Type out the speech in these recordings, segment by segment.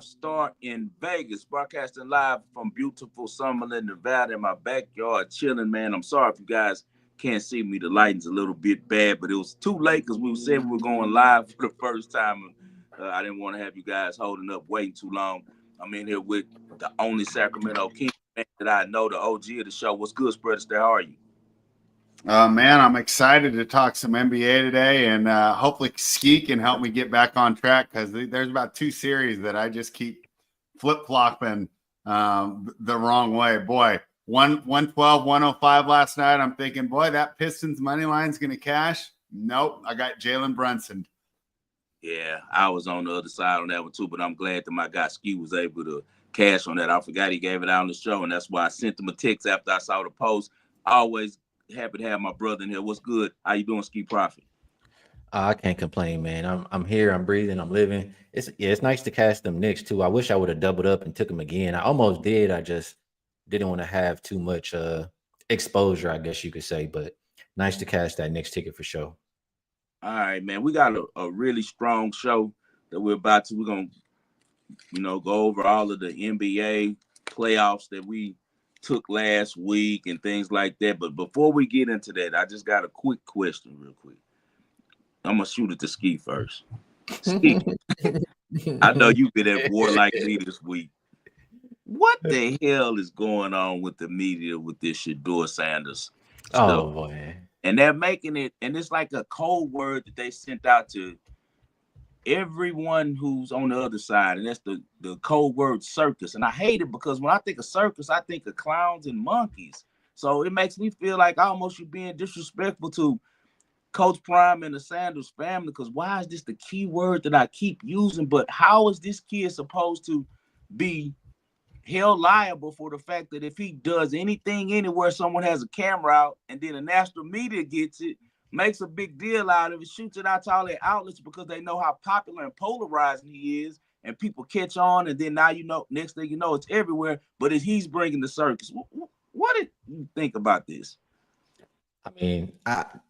Star in Vegas, broadcasting live from beautiful Summerlin, Nevada, in my backyard, chilling, man. I'm sorry if you guys can't see me. The lighting's a little bit bad, but it was too late because we said we were going live for the first time. I didn't want to have you guys holding up, waiting too long. I'm in here with the only Sacramento King that I know, the OG of the show. What's good, SpreadAstaire? How are you? Man, I'm excited to talk some NBA today, and hopefully Ski can help me get back on track because there's about 2 series that I just keep flip-flopping the wrong way. Boy, 112, 105 last night. I'm thinking, boy, that Pistons money line's going to cash. Nope, I got Jalen Brunson. Yeah, I was on the other side on that one too, but I'm glad that my guy Ski was able to cash on that. I forgot he gave it out on the show, and that's why I sent him a text after I saw the post. Always happy to have my brother in here. What's good? How you doing, Ski Profit? I can't complain, man. I'm here. I'm breathing. I'm living. It's nice to catch them Knicks too. I wish I would have doubled up and took them again. I almost did. I just didn't want to have too much exposure, I guess you could say. But nice to catch that Knicks ticket for sure. All right, man. We got a really strong show that we're gonna, go over all of the NBA playoffs that we took last week and things like that. But before we get into that, I just got a quick question real quick. I'm gonna shoot it to Ski first. Ski, I know you've been at war like me this week. What the hell is going on with the media with this Shador Sanders stuff? Oh boy. And they're making it, and it's like a code word that they sent out to everyone who's on the other side, and that's the code word circus. And I hate it because when I think of circus, I think of clowns and monkeys. So it makes me feel like almost you're being disrespectful to Coach Prime and the Sanders family, because why is this the key word that I keep using? But how is this kid supposed to be held liable for the fact that if he does anything anywhere someone has a camera out and then the national media gets it, makes a big deal out of it, shoots it out to all their outlets because they know how popular and polarizing he is, and people catch on, and then now next thing you know, it's everywhere, but he's bringing the circus. What did you think about this? I mean,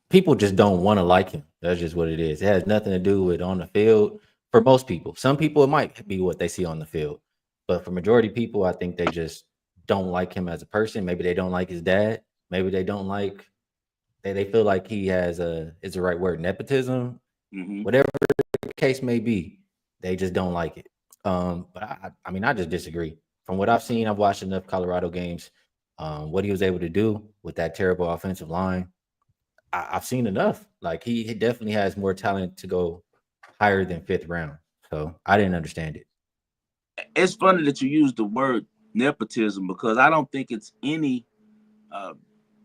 people just don't want to like him. That's just what it is. It has nothing to do with on the field for most people. Some people, it might be what they see on the field. But for majority of people, I think they just don't like him as a person. Maybe they don't like his dad. Maybe they don't like they feel like he has is the right word, nepotism. Mm-hmm. Whatever the case may be, they just don't like it. But I mean, I just disagree. From what I've seen, I've watched enough Colorado games. What he was able to do with that terrible offensive line, I've seen enough. Like he definitely has more talent to go higher than 5th round. So I didn't understand it. It's funny that you use the word nepotism because I don't think it's any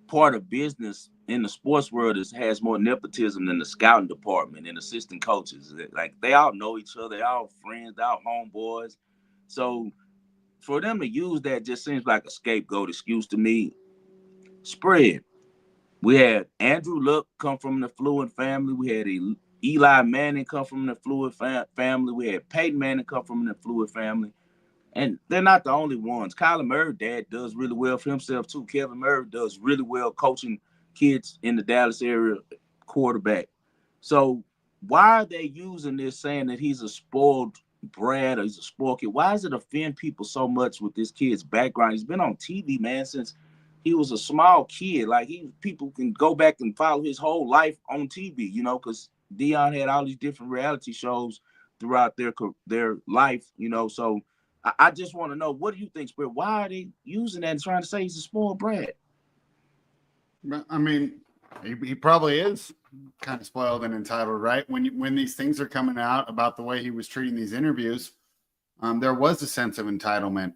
part of business in the sports world that has more nepotism than the scouting department and assistant coaches. Like they all know each other, they're all friends, they're all homeboys. So for them to use that just seems like a scapegoat excuse to me. Spread. We had Andrew Luck come from the Fluid family. We had Eli Manning come from the Fluid family. We had Peyton Manning come from the Fluid family. And they're not the only ones. Kyler Murray's dad does really well for himself, too. Kevin Murray does really well coaching kids in the Dallas area, quarterback. So why are they using this saying that he's a spoiled brat or he's a spoiled kid? Why does it offend people so much with this kid's background? He's been on TV, man, since he was a small kid. Like people can go back and follow his whole life on TV, because Dion had all these different reality shows throughout their life, So I just want to know, what do you think, Spirit? Why are they using that and trying to say he's a spoiled brat? I mean, he probably is kind of spoiled and entitled, right? When these things are coming out about the way he was treating these interviews, there was a sense of entitlement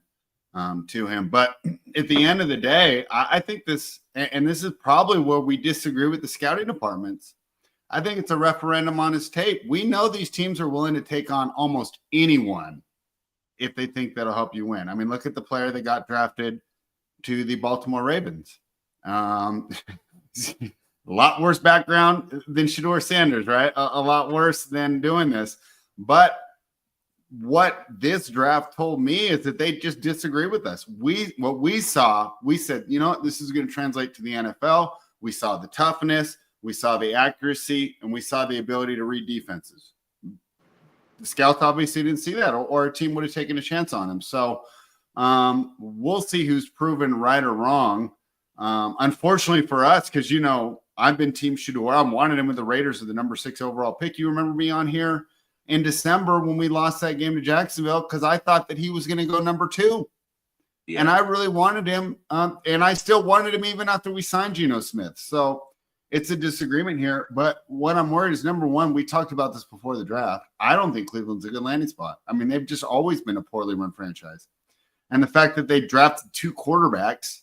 to him. But at the end of the day, I think this, and this is probably where we disagree with the scouting departments. I think it's a referendum on his tape. We know these teams are willing to take on almost anyone if they think that'll help you win. I mean, look at the player that got drafted to the Baltimore Ravens. A lot worse background than Shador Sanders, right? A lot worse than doing this. But what this draft told me is that they just disagree with us. What we saw, we said, this is going to translate to the NFL. We saw the toughness, we saw the accuracy, and we saw the ability to read defenses. the scouts obviously didn't see that, or a team would have taken a chance on him. So we'll see who's proven right or wrong. Unfortunately for us, because, you know, I've been Team Shador. I wanted him with the Raiders with the number 6 overall pick. You remember me on here in December when we lost that game to Jacksonville because I thought that he was going to go number 2. Yeah. And I really wanted him, and I still wanted him even after we signed Geno Smith. So it's a disagreement here. But what I'm worried is, number one, we talked about this before the draft. I don't think Cleveland's a good landing spot. I mean, they've just always been a poorly run franchise. And the fact that they drafted 2 quarterbacks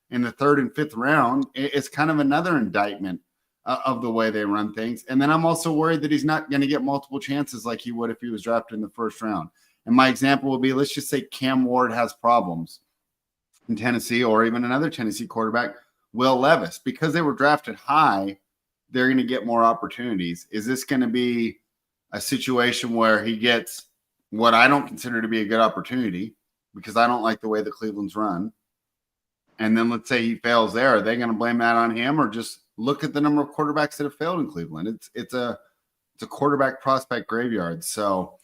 in the 3rd and 5th round, it's kind of another indictment of the way they run things. And then I'm also worried that he's not going to get multiple chances like he would if he was drafted in the 1st round. And my example would be, let's just say Cam Ward has problems in Tennessee, or even another Tennessee quarterback, Will Levis. Because they were drafted high, they're going to get more opportunities. Is this going to be a situation where he gets what I don't consider to be a good opportunity because I don't like the way the Cleveland's run? And then let's say he fails there. Are they going to blame that on him, or just look at the number of quarterbacks that have failed in Cleveland? It's a quarterback prospect graveyard. So,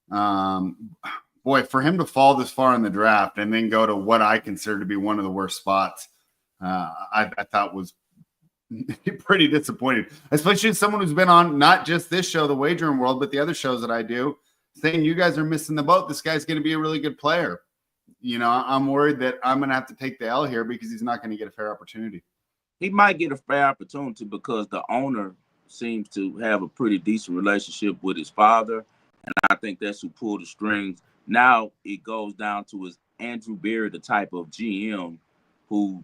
boy, for him to fall this far in the draft and then go to what I consider to be one of the worst spots, I thought was pretty disappointing, especially as someone who's been on not just this show, The Wagering World, but the other shows that I do, saying you guys are missing the boat. This guy's going to be a really good player. You know, I'm worried that I'm going to have to take the L here because he's not going to get a fair opportunity. He might get a fair opportunity because the owner seems to have a pretty decent relationship with his father, and I think that's who pulled the strings. Now it goes down to, is Andrew Berry the type of GM who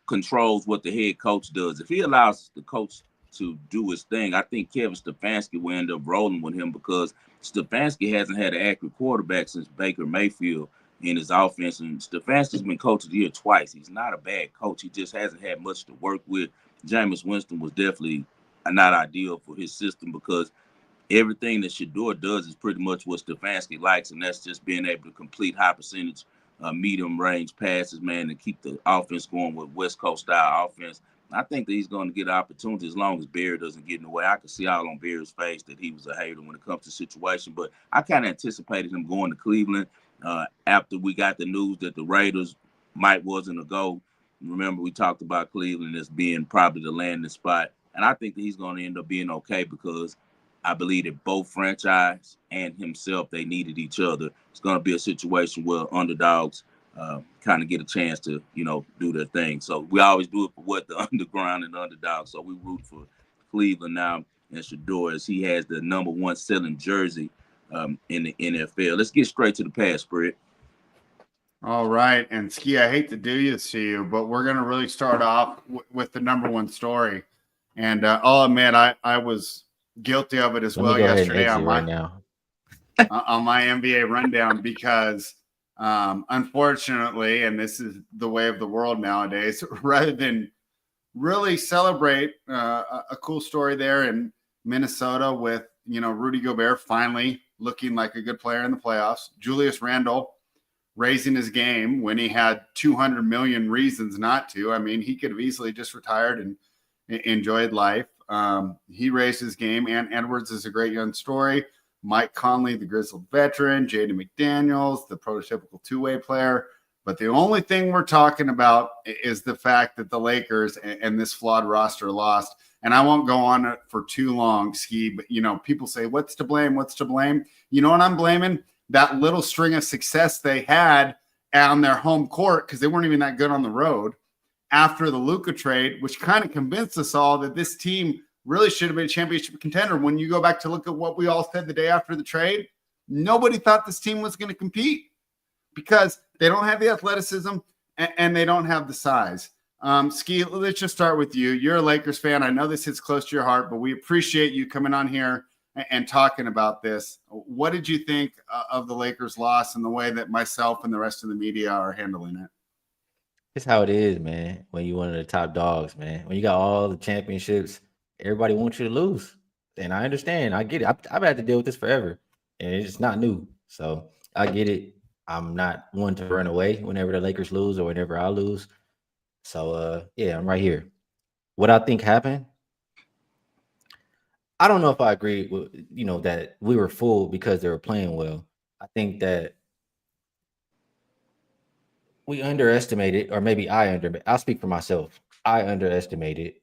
controls what the head coach does? If he allows the coach to do his thing, I think Kevin Stefanski will end up rolling with him because Stefanski hasn't had an accurate quarterback since Baker Mayfield in his offense, and Stefanski's been coach of the year twice. He's not a bad coach. He just hasn't had much to work with. Jameis Winston was definitely not ideal for his system because everything that Shador does is pretty much what Stefanski likes, and that's just being able to complete high percentage medium range passes, man, and keep the offense going with West Coast style offense. I think that he's going to get an opportunity as long as Barry doesn't get in the way. I could see all on Barry's face that he was a hater when it comes to the situation, but I kind of anticipated him going to Cleveland after we got the news that the Raiders wasn't a go. Remember, we talked about Cleveland as being probably the landing spot, and I think that he's going to end up being okay because I believe that both franchise and himself, they needed each other. It's going to be a situation where underdogs kind of get a chance to, you know, do their thing. So we always do it for what the underground and the underdogs. So we root for Cleveland now and Shador as he has the number 1 selling jersey in the NFL. Let's get straight to the pass spread. All right. And Ski, I hate to do this to you, but we're going to really start off with the number 1 story. And I'll admit, I was guilty of it as well yesterday on my NBA rundown because unfortunately, and this is the way of the world nowadays, rather than really celebrate a cool story there in Minnesota with, you know, Rudy Gobert finally looking like a good player in the playoffs, Julius Randle raising his game when he had 200 million reasons not to. I mean, he could have easily just retired and enjoyed life. He raised his game. And Edwards is a great young story. Mike Conley, the grizzled veteran, Jaden McDaniels, the prototypical two-way player. But the only thing we're talking about is the fact that the Lakers and this flawed roster lost. And I won't go on it for too long, Ski, but, you know, people say, what's to blame? What's to blame? You know what I'm blaming? That little string of success they had on their home court, because they weren't even that good on the road after the Luka trade, which kind of convinced us all that this team really should have been a championship contender. When you go back to look at what we all said the day after the trade, nobody thought this team was going to compete because they don't have the athleticism and they don't have the size. Ski, let's just start with you. You're a Lakers fan. I know this hits close to your heart, but we appreciate you coming on here and talking about this. What did you think of the Lakers' loss and the way that myself and the rest of the media are handling it? It's how it is, man. When you're one of the top dogs, man. When you got all the championships, everybody wants you to lose. And I understand. I get it. I've had to deal with this forever. And it's not new. So I get it. I'm not one to run away whenever the Lakers lose or whenever I lose. So, yeah, I'm right here. What I think happened, I don't know if I agree with that we were fooled because they were playing well. I think that we underestimated, or maybe I'll speak for myself. I underestimated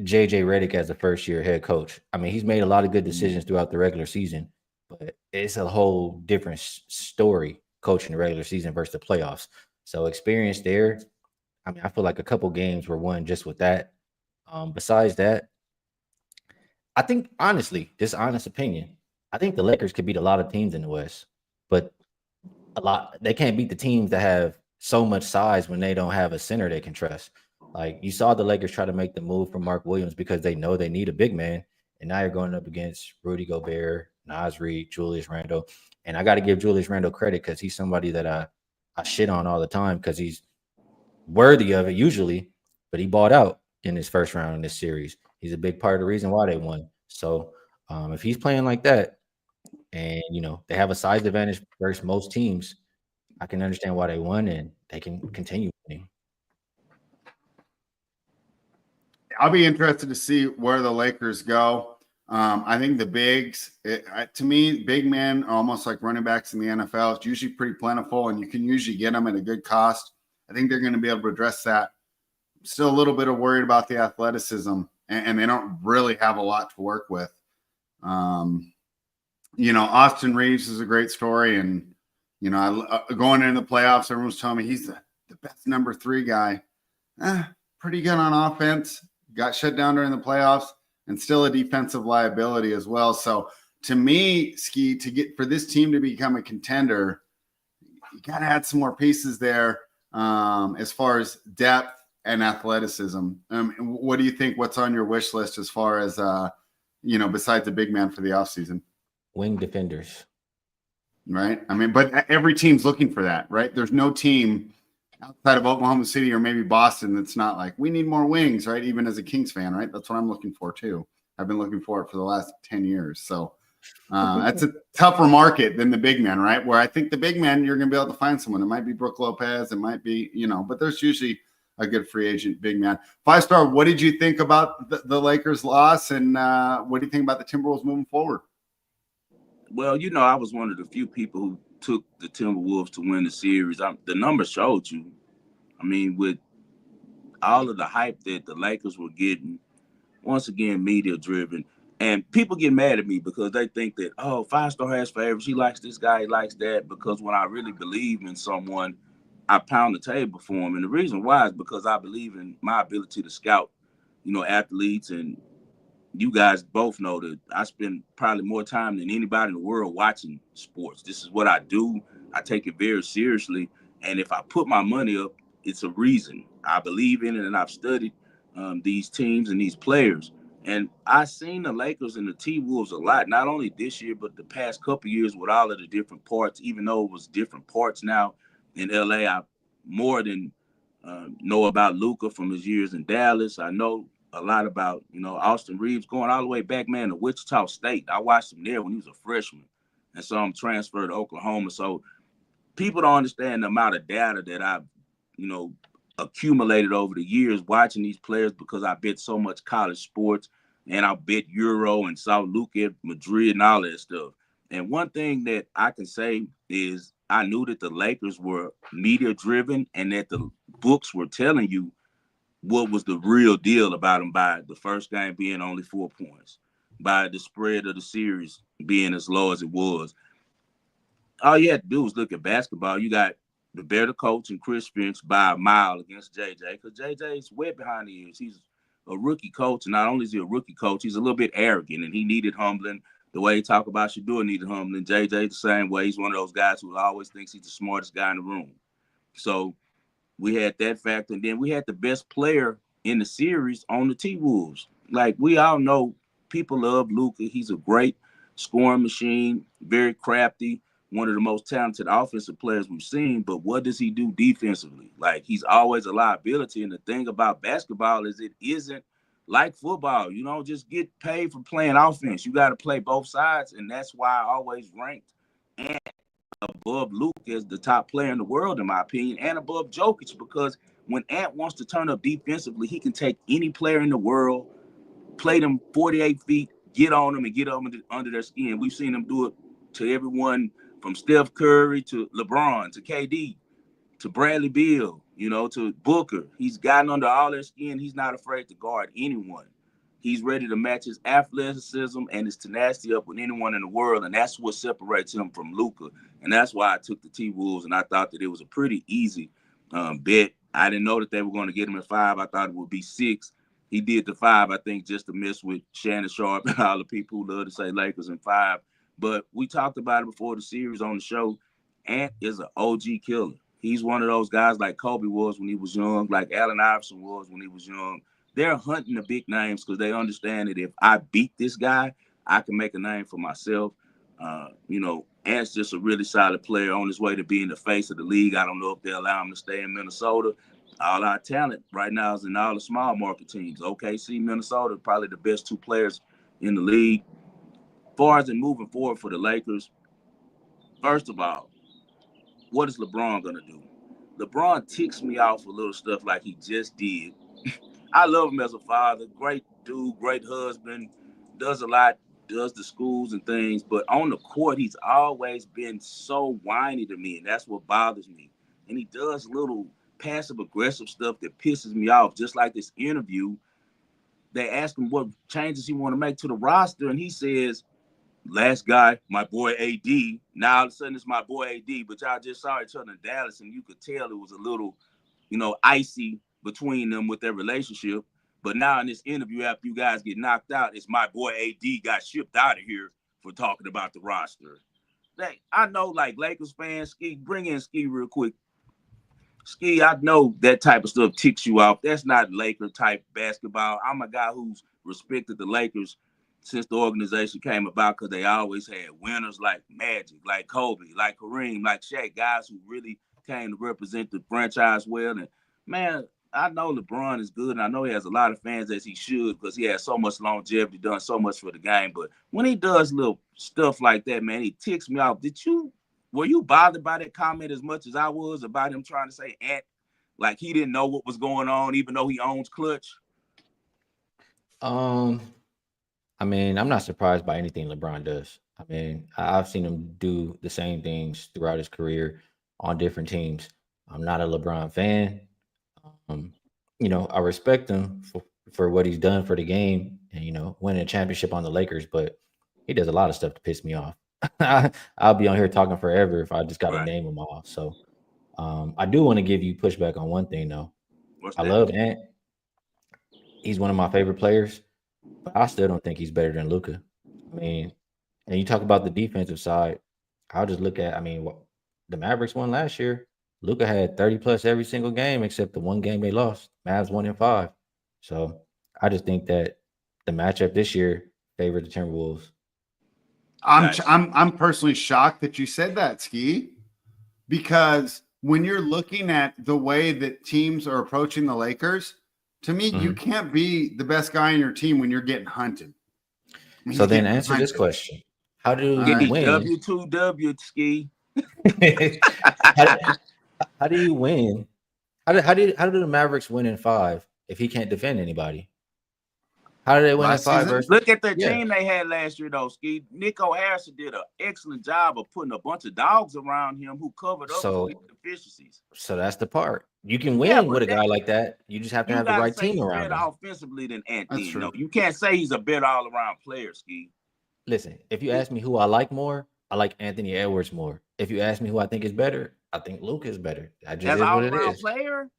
JJ Redick as a first year head coach. I mean, he's made a lot of good decisions throughout the regular season, but it's a whole different story coaching the regular season versus the playoffs. So experience there. I mean, I feel like a couple games were won just with that. Besides that, I think honestly, this honest opinion, I think the Lakers could beat a lot of teams in the West, but they can't beat the teams that have so much size when they don't have a center they can trust. Like you saw the Lakers try to make the move for Mark Williams because they know they need a big man, and now you're going up against Rudy Gobert, Naz Reid, Julius Randle, and I got to give Julius Randle credit because he's somebody that I shit on all the time because he's worthy of it usually, but he bought out in his first round in this series. He's a big part of the reason why they won. So if he's playing like that, and they have a size advantage versus most teams, I can understand why they won, and they can continue winning. I'll be interested to see where the Lakers go. I think the bigs, to me, big men are almost like running backs in the NFL. It's usually pretty plentiful, and you can usually get them at a good cost. I think they're going to be able to address that. Still a little bit of worried about the athleticism, and they don't really have a lot to work with. Austin Reeves is a great story, and going into the playoffs, everyone's telling me he's the best number 3 guy. Pretty good on offense. Got shut down during the playoffs, and still a defensive liability as well. So to me, Ski, for this team to become a contender, you got to add some more pieces there as far as depth and athleticism. What do you think? What's on your wish list as far as besides the big man for the offseason? Wing defenders. Right. I mean, but every team's looking for that, right? There's no team outside of Oklahoma City or maybe Boston that's not like, we need more wings, right? Even as a Kings fan, right? That's what I'm looking for too. I've been looking for it for the last 10 years. So that's a tougher market than the big men, right? Where I think the big men, you're going to be able to find someone. It might be Brook Lopez. It might be, but there's usually a good free agent big man. 5-star, what did you think about the Lakers loss? And what do you think about the Timberwolves moving forward? Well, I was one of the few people who took the Timberwolves to win the series. The numbers showed you. I mean, with all of the hype that the Lakers were getting, once again, media driven. And people get mad at me because they think that, 5-star has favorites. He likes this guy, he likes that. Because when I really believe in someone, I pound the table for him. And the reason why is because I believe in my ability to scout, athletes. And you guys both know that I spend probably more time than anybody in the world watching sports. This is what I do. I take it very seriously. And if I put my money up, it's a reason. I believe in it, and I've studied these teams and these players. And I've seen the Lakers and the T-Wolves a lot, not only this year, but the past couple of years with all of the different parts, even though it was different parts now in LA. I more than know about Luka from his years in Dallas. I know a lot about, Austin Reeves going all the way back, man, to Wichita State. I watched him there when he was a freshman. And so I'm transferred to Oklahoma. So people don't understand the amount of data that I've, accumulated over the years watching these players because I bet so much college sports and I bet Euro and saw Luka at Madrid and all that stuff. And one thing that I can say is I knew that the Lakers were media driven and that the books were telling you what was the real deal about them by the first game being only 4 points, by the spread of the series being as low as it was. All you had to do was look at basketball. You got the better coach and Chris Finch by a mile against JJ because JJ's wet behind the ears. He's a rookie coach, and not only is he a rookie coach, he's a little bit arrogant, and he needed humbling. The way he talk about Shador needed humbling. JJ the same way. He's one of those guys who always thinks he's the smartest guy in the room. So we had that factor, and then we had the best player in the series on the T-Wolves. Like, we all know people love Luka. He's a great scoring machine, very crafty, one of the most talented offensive players we've seen, but what does he do defensively? Like, he's always a liability, and the thing about basketball is it isn't like football. You don't just get paid for playing offense. You got to play both sides, and that's why I always ranked and above Luke as the top player in the world, in my opinion, and above Jokic, because when Ant wants to turn up defensively, he can take any player in the world, play them 48 feet, get on them and get under their skin. We've seen him do it to everyone from Steph Curry to LeBron to KD to Bradley Beal, to Booker. He's gotten under all their skin. He's not afraid to guard anyone. He's ready to match his athleticism and his tenacity up with anyone in the world, and that's what separates him from Luka. And that's why I took the T-Wolves, and I thought that it was a pretty easy bet. I didn't know that they were going to get him at 5. I thought it would be 6. He did the 5, I think, just to mess with Shannon Sharp and all the people who love to say Lakers in 5. But we talked about it before the series on the show. Ant is an OG killer. He's one of those guys like Kobe was when he was young, like Allen Iverson was when he was young. They're hunting the big names because they understand that if I beat this guy, I can make a name for myself. Ant's just a really solid player on his way to being the face of the league. I don't know if they'll allow him to stay in Minnesota. All our talent right now is in all the small market teams. OKC, Minnesota, probably the best 2 players in the league. As far as moving forward for the Lakers, first of all, what is LeBron going to do? LeBron ticks me off for little stuff like he just did. I love him as a father. Great dude, great husband, does a lot, does the schools and things. But on the court, he's always been so whiny to me, and that's what bothers me. And he does little passive-aggressive stuff that pisses me off, just like this interview. They ask him what changes he want to make to the roster, and he says, last guy, my boy AD. Now all of a sudden it's my boy AD, but y'all just saw each other in Dallas, and you could tell it was a little, icy between them with their relationship. But now in this interview, after you guys get knocked out, it's my boy AD got shipped out of here for talking about the roster. I know, like Lakers fans, Ski, bring in Ski real quick. Ski, I know that type of stuff ticks you off. That's not Laker type basketball. I'm a guy who's respected the Lakers since the organization came about because they always had winners like Magic, like Kobe, like Kareem, like Shaq, guys who really came to represent the franchise well. And, man, I know LeBron is good, and I know he has a lot of fans, as he should, because he has so much longevity, done so much for the game. But when he does little stuff like that, man, he ticks me off. Were you bothered by that comment as much as I was about him trying to say Ant, like he didn't know what was going on, even though he owns Clutch? I mean, I'm not surprised by anything LeBron does. I mean, I've seen him do the same things throughout his career on different teams. I'm not a LeBron fan. I respect him for what he's done for the game and, winning a championship on the Lakers, but he does a lot of stuff to piss me off. I'll be on here talking forever if I just got to name them all. So I do want to give you pushback on one thing, though. I love Ant. He's one of my favorite players. But I still don't think he's better than Luka. I mean, and you talk about the defensive side. I'll just look at, the Mavericks won last year. Luka had 30 plus every single game except the one game they lost. Mavs won in 5. So I just think that the matchup this year favored the Timberwolves. I'm personally shocked that you said that, Ski, because when you're looking at the way that teams are approaching the Lakers, to me, you can't be the best guy on your team when you're getting hunted. So then answer this question. How do you win? W2W, Ski. How do you win? How do the Mavericks win in 5 if he can't defend anybody? How did they win in 5? Look at the team they had last year, though, Ski. Nico Harrison did an excellent job of putting a bunch of dogs around him who covered up the deficiencies. So that's the part. You can win with a guy like that. You just have to have the right team around him. Better offensively than Anthony. No, you can't say he's a better all-around player, Ski. Listen, if you ask me who I like more, I like Anthony Edwards more. If you ask me who I think is better, I think Luka is better. That just is what it is. Player?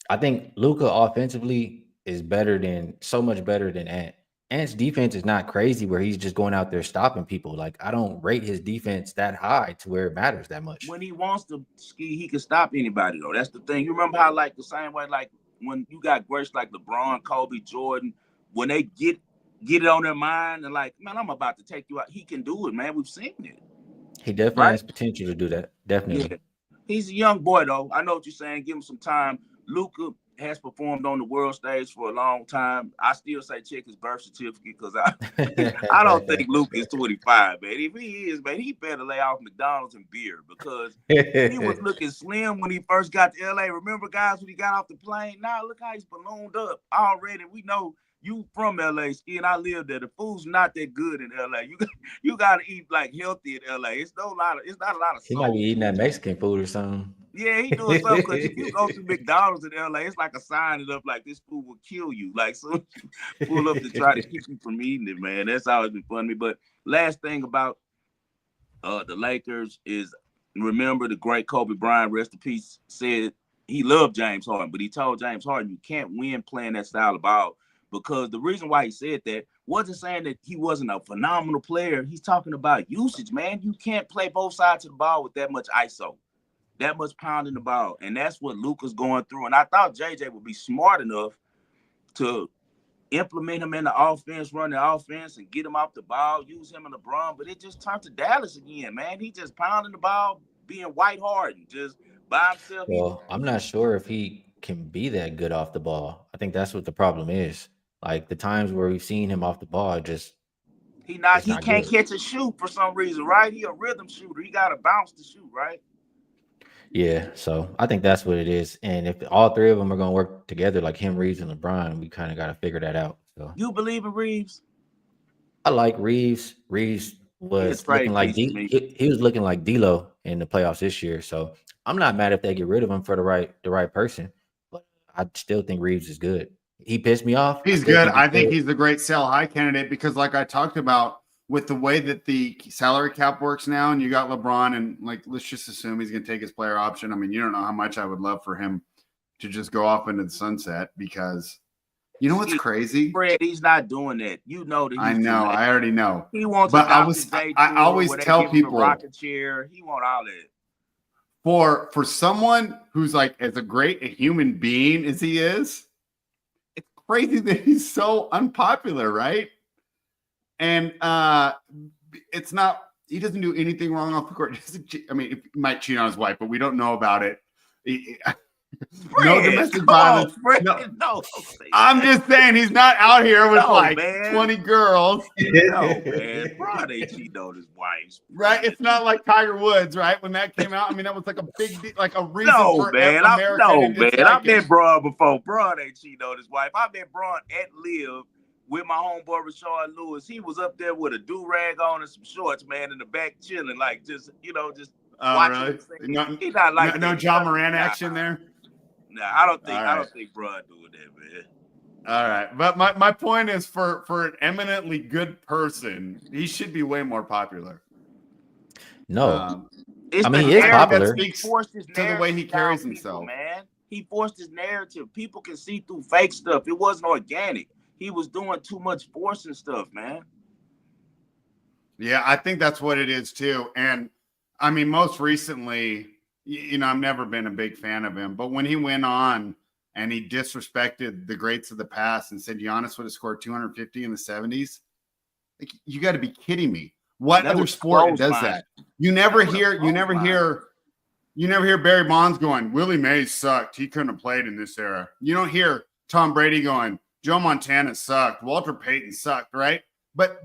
I think Luka offensively is so much better than Ant. Ant's defense is not crazy where he's just going out there stopping people. Like, I don't rate his defense that high to where it matters that much. When he wants to Ski, he can stop anybody, though. That's the thing. You remember how, like, the same way, like, when you got greats like LeBron, Kobe, Jordan, when they get it on their mind and like, man, I'm about to take you out. He can do it, man. We've seen it. He definitely has potential to do that. Definitely. Yeah. He's a young boy, though. I know what you're saying. Give him some time. Luka has performed on the world stage for a long time. I still say check his birth certificate because I don't think Luka is 25, man. If he is, man, he better lay off McDonald's and beer because he was looking slim when he first got to LA. Remember, guys, when he got off the plane? Now look how he's ballooned up already. We know you from LA, Ski, and I live there. The food's not that good in LA. You gotta eat like healthy in LA. It's not a lot of He might be soul eating that food. Mexican food or something. Yeah, he doing something because if you go to McDonald's in LA, it's like a sign it up like this food will kill you. Like soon as you pull up to try to keep you from eating it, man. That's always been fun to me. But last thing about the Lakers is remember the great Kobe Bryant, rest in peace, said he loved James Harden, but he told James Harden you can't win playing that style of ball because the reason why he said that wasn't saying that he wasn't a phenomenal player. He's talking about usage, man. You can't play both sides of the ball with that much ISO, that much pounding the ball, and that's what Luka's going through. And I thought JJ would be smart enough to implement him in the offense, run the offense, and get him off the ball, use him in LeBron. But it just turned to Dallas again, man. He just pounding the ball, being white hard and just by himself. Well, I'm not sure if he can be that good off the ball. I think that's what the problem is. Like the times where we've seen him off the ball, it's He not can't good. catch a shoot for some reason, right? He a rhythm shooter. He got to bounce to shoot, right? Yeah, so I think that's what it is. And if all three of them are going to work together, like him, Reeves, and LeBron, we kind of got to figure that out. So You believe in Reeves? I like Reeves. Reeves He a was looking trade like piece to me. he was looking like D'Lo in the playoffs this year. So I'm not mad if they get rid of him for the right person. But I still think Reeves is good. He pissed me off. He's good. I think he's the great sell high candidate because, like I talked about, with the way that the salary cap works now, and you got LeBron, and like let's just assume he's going to take his player option. I mean, you don't know how much I would love for him to just go off into the sunset because you know what's crazy? Fred, he's not doing that. You know that. I know. I already know. He wants. But I always tell people, rocket chair. He want all that. For someone who's like as a human being as he is, it's crazy that he's so unpopular, right? And it's not. He doesn't do anything wrong off the court. I mean, he might cheat on his wife, but we don't know about it. No domestic violence. No. I'm just saying he's not out here with 20 girls. No, man. Bro, they cheat on his wife. Right? It's not like Tiger Woods, right? When that came out, I mean, that was like a big deal, like a reason for American. I've met Braun before. Braun ain't cheating on his wife. I met Braun at Live with my homeboy Rashard Lewis. He was up there with a do-rag on and some shorts, man, in the back chilling, like just watching. Really? He's not like no John Moran action there. No, I don't think Braun doing that, man. All right, but my point is for an eminently good person, he should be way more popular. No, I mean he is popular. That speaks to the way he carries himself, man. He forced his narrative. People can see through fake stuff. It wasn't organic. He was doing too much forcing stuff, man. Yeah, I think that's what it is too. And I mean, most recently, you know, I've never been a big fan of him, but when he went on and he disrespected the greats of the past and said Giannis would have scored 250 in the 70s, like you got to be kidding me. What other sport does that? You never hear Barry Bonds going, Willie Mays sucked. He couldn't have played in this era. You don't hear Tom Brady going, Joe Montana sucked. Walter Payton sucked, right? But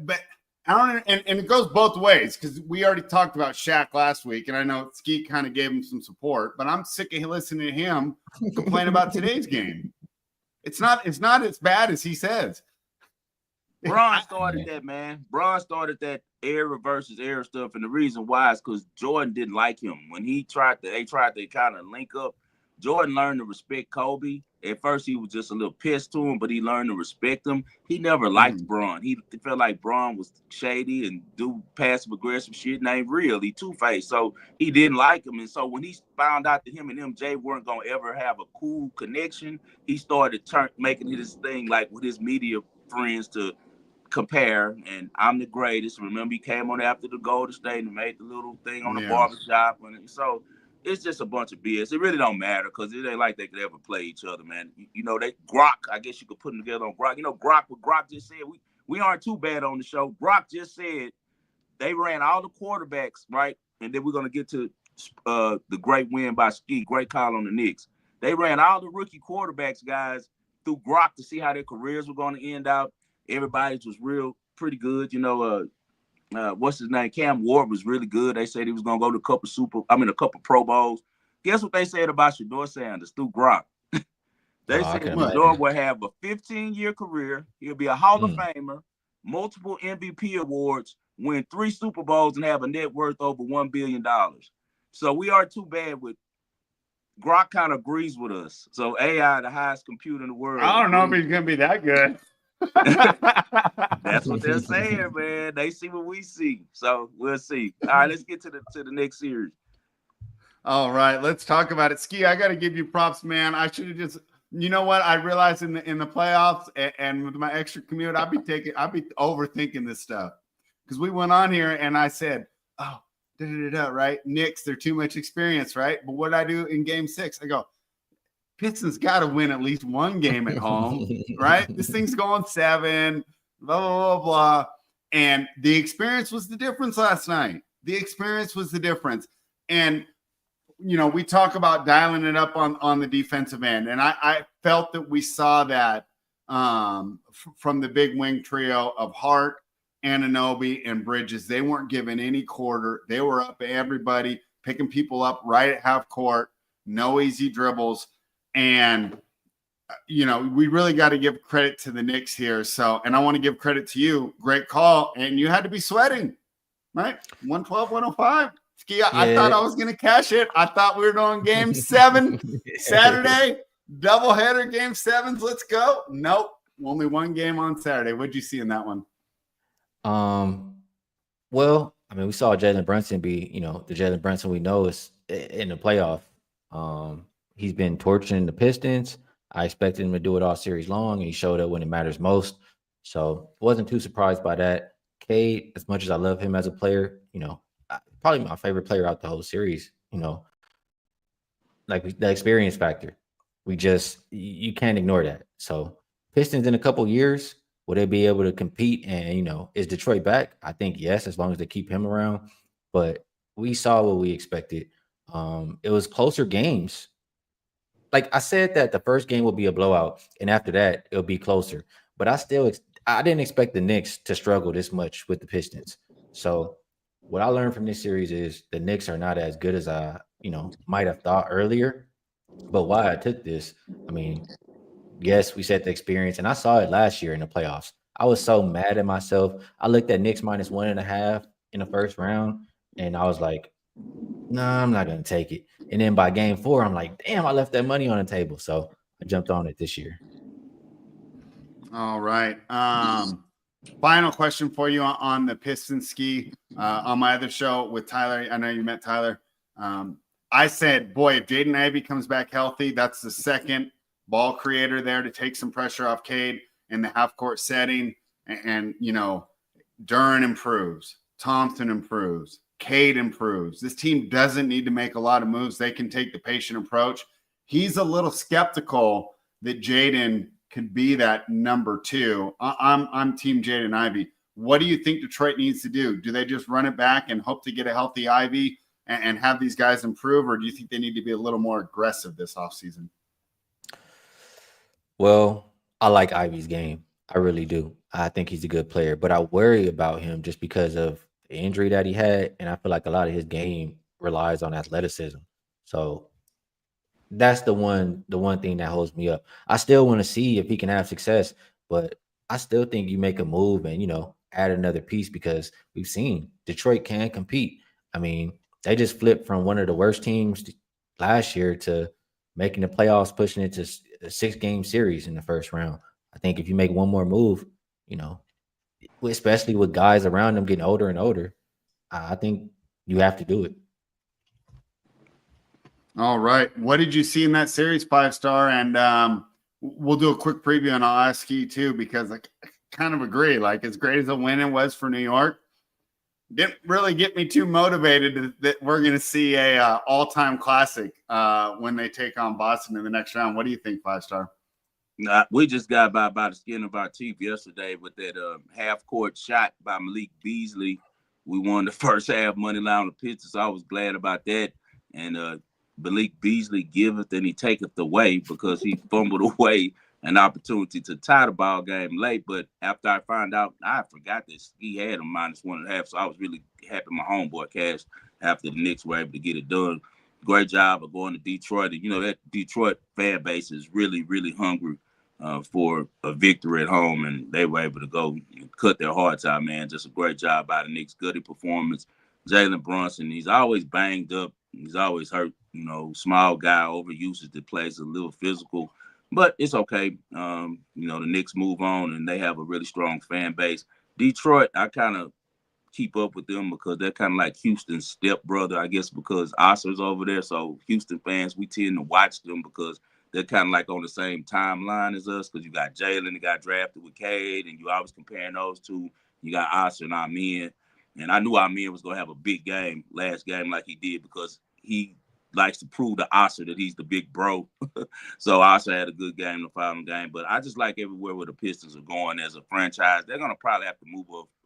I don't, and it goes both ways because we already talked about Shaq last week, and I know Ski kind of gave him some support, but I'm sick of listening to him complain about today's game. It's not as bad as he says. Bron started that, man. Bron started that era versus era stuff, and the reason why is because Jordan didn't like him when they tried to kind of link up. Jordan learned to respect Kobe. At first, he was just a little pissed to him, but he learned to respect him. He never liked Bron. He felt like Bron was shady and do passive-aggressive shit and ain't real. He two-faced, so he didn't like him. And so when he found out that him and MJ weren't going to ever have a cool connection, he started making his thing like with his media friends to compare. And I'm the greatest. Remember, he came on after the Golden State and made the little thing on the barbershop. And so it's just a bunch of BS. It really don't matter because it ain't like they could ever play each other, man. You know, Grok, I guess you could put them together on Grok. You know, what Grok just said, we aren't too bad on the show. Grok just said they ran all the quarterbacks, right? And then we're going to get to the great win by Ski, great call on the Knicks. They ran all the rookie quarterbacks, guys, through Grok to see how their careers were going to end out. Everybody's was pretty good. You know, what's his name? Cam Ward was really good. They said he was gonna go to a couple Pro Bowls. Guess what they said about Shador Sanders through Grok? They Oh, I said can Shador imagine. will have a 15-year career. He'll be a Hall of Mm. Famer, multiple MVP awards, win 3 Super Bowls, and have a net worth over $1 billion. So we are too bad with Grok kind of agrees with us. So AI, the highest computer in the world, I don't know if agrees. he's gonna be that good. That's what they're saying, man. They see what we see. So we'll see. All right, let's get to the next series. All right, let's talk about it. Ski, I got to give you props, man. I should have just, you know what? I realized in the playoffs and with my extra commute, I'd be overthinking this stuff because we went on here and I said, oh, right? Knicks, they're too much experience, right? But what I do in Game 6, I go, Pistons got to win at least one game at home, right? This thing's going 7, blah, blah, blah, blah. And the experience was the difference last night. The experience was the difference. And you know, we talk about dialing it up on the defensive end, and I felt that we saw that from the big wing trio of Hart, Anunoby, and Bridges. They weren't given any quarter. They were up everybody, picking people up right at half court, no easy dribbles. And, you know, we really got to give credit to the Knicks here. So, and I want to give credit to you. Great call. And you had to be sweating, right? 112, 105. Ski, I thought I was going to cash it. I thought we were doing Game 7 Saturday, doubleheader Game 7s. Let's go. Nope, only one game on Saturday. What'd you see in that one? Well, I mean, we saw Jalen Brunson be, you know, the Jalen Brunson we know is in the playoff. He's been torching the Pistons. I expected him to do it all series long, and he showed up when it matters most. So wasn't too surprised by that. Cade, as much as I love him as a player, you know, probably my favorite player out the whole series, you know, like the experience factor. You can't ignore that. So Pistons in a couple years, will they be able to compete? And, you know, is Detroit back? I think yes, as long as they keep him around. But we saw what we expected. It was closer games. Like I said that the first game will be a blowout, and after that, it'll be closer. But I didn't expect the Knicks to struggle this much with the Pistons. So what I learned from this series is the Knicks are not as good as I, you know, might have thought earlier. But why I took this, I mean, yes, we said the experience, and I saw it last year in the playoffs. I was so mad at myself. I looked at Knicks -1.5 in the first round, and I was like, nah, I'm not gonna take it. And then by game 4, I'm like, damn, I left that money on the table. So I jumped on it this year. All right. Final question for you on the Pistons, Ski. On my other show with Tyler, I know you met Tyler. I said, boy, if Jaden Ivey comes back healthy, that's the second ball creator there to take some pressure off Cade in the half-court setting. And, you know, Duren improves. Thompson improves. Cade improves. This team doesn't need to make a lot of moves. They can take the patient approach. He's a little skeptical that Jaden could be that number 2. I'm team Jaden Ivey. What do you think Detroit needs to do? Do they just run it back and hope to get a healthy Ivy and have these guys improve, or do you think they need to be a little more aggressive this offseason? Well, I like Ivy's game. I really do. I think he's a good player, but I worry about him just because of the injury that he had, and I feel like a lot of his game relies on athleticism. So that's the one thing that holds me up. I still want to see if he can have success, but I still think you make a move and, you know, add another piece because we've seen Detroit can compete. I mean, they just flipped from one of the worst teams last year to making the playoffs, pushing it to a 6-game series in the first round. I think if you make one more move, you know, especially with guys around them getting older and older, I think you have to do it. All right. What did you see in that series, 5-star? And we'll do a quick preview, and I'll ask you too, because I kind of agree. Like, as great as a win it was for New York, didn't really get me too motivated that we're going to see a all-time classic when they take on Boston in the next round. What do you think, 5-star? Nah, we just got by the skin of our teeth yesterday with that half-court shot by Malik Beasley. We won the first half money line on the Pistons, so I was glad about that. And Malik Beasley giveth and he taketh away because he fumbled away an opportunity to tie the ball game late. But after I found out, I forgot that he had a -1.5, so I was really happy my homeboy cashed after the Knicks were able to get it done. great job of going to Detroit. And, you know, that Detroit fan base is really, really hungry for a victory at home, and they were able to go and cut their hearts out, man. Just a great job by the Knicks. Good performance. Jalen Brunson, he's always banged up. He's always hurt. You know, small guy, overusage that plays a little physical, but it's okay. You know, the Knicks move on, and they have a really strong fan base. Detroit, I kind of keep up with them because they're kind of like Houston's stepbrother, I guess, because Oscar's over there. So Houston fans, we tend to watch them because they're kind of like on the same timeline as us, because you got Jalen that got drafted with Cade, and you always comparing those two. You got Oscar and Amin. And I knew Amin was going to have a big game, last game like he did, because he likes to prove to Oscar that he's the big bro. So Oscar had a good game the following game. But I just like everywhere where the Pistons are going as a franchise. They're going to probably have to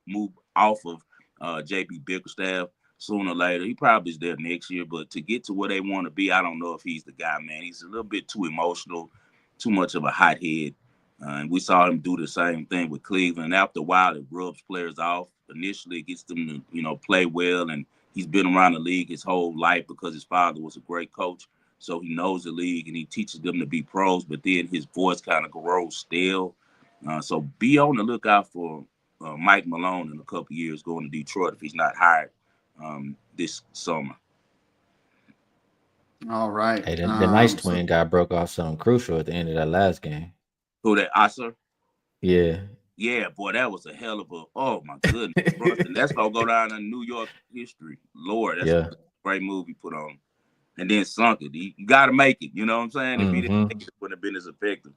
move off of JB Bickerstaff sooner or later. He probably is there next year, but to get to where they want to be, I don't know if he's the guy, man. He's a little bit too emotional, too much of a hothead. And we saw him do the same thing with Cleveland. After a while, it rubs players off. Initially, it gets them to, you know, play well. And he's been around the league his whole life because his father was a great coach. So he knows the league and he teaches them to be pros. But then his voice kind of grows stale. So be on the lookout for Mike Malone in a couple of years going to Detroit if he's not hired this summer. All right. Hey, the nice twin guy broke off something crucial at the end of that last game. Who, that Oscar? Yeah. Yeah, boy, that was a hell of a, oh my goodness. Brunson, that's going to go down in New York history. Lord, that's a great movie put on. And then sunk it. You got to make it. You know what I'm saying? If he didn't make it, it wouldn't have been as effective.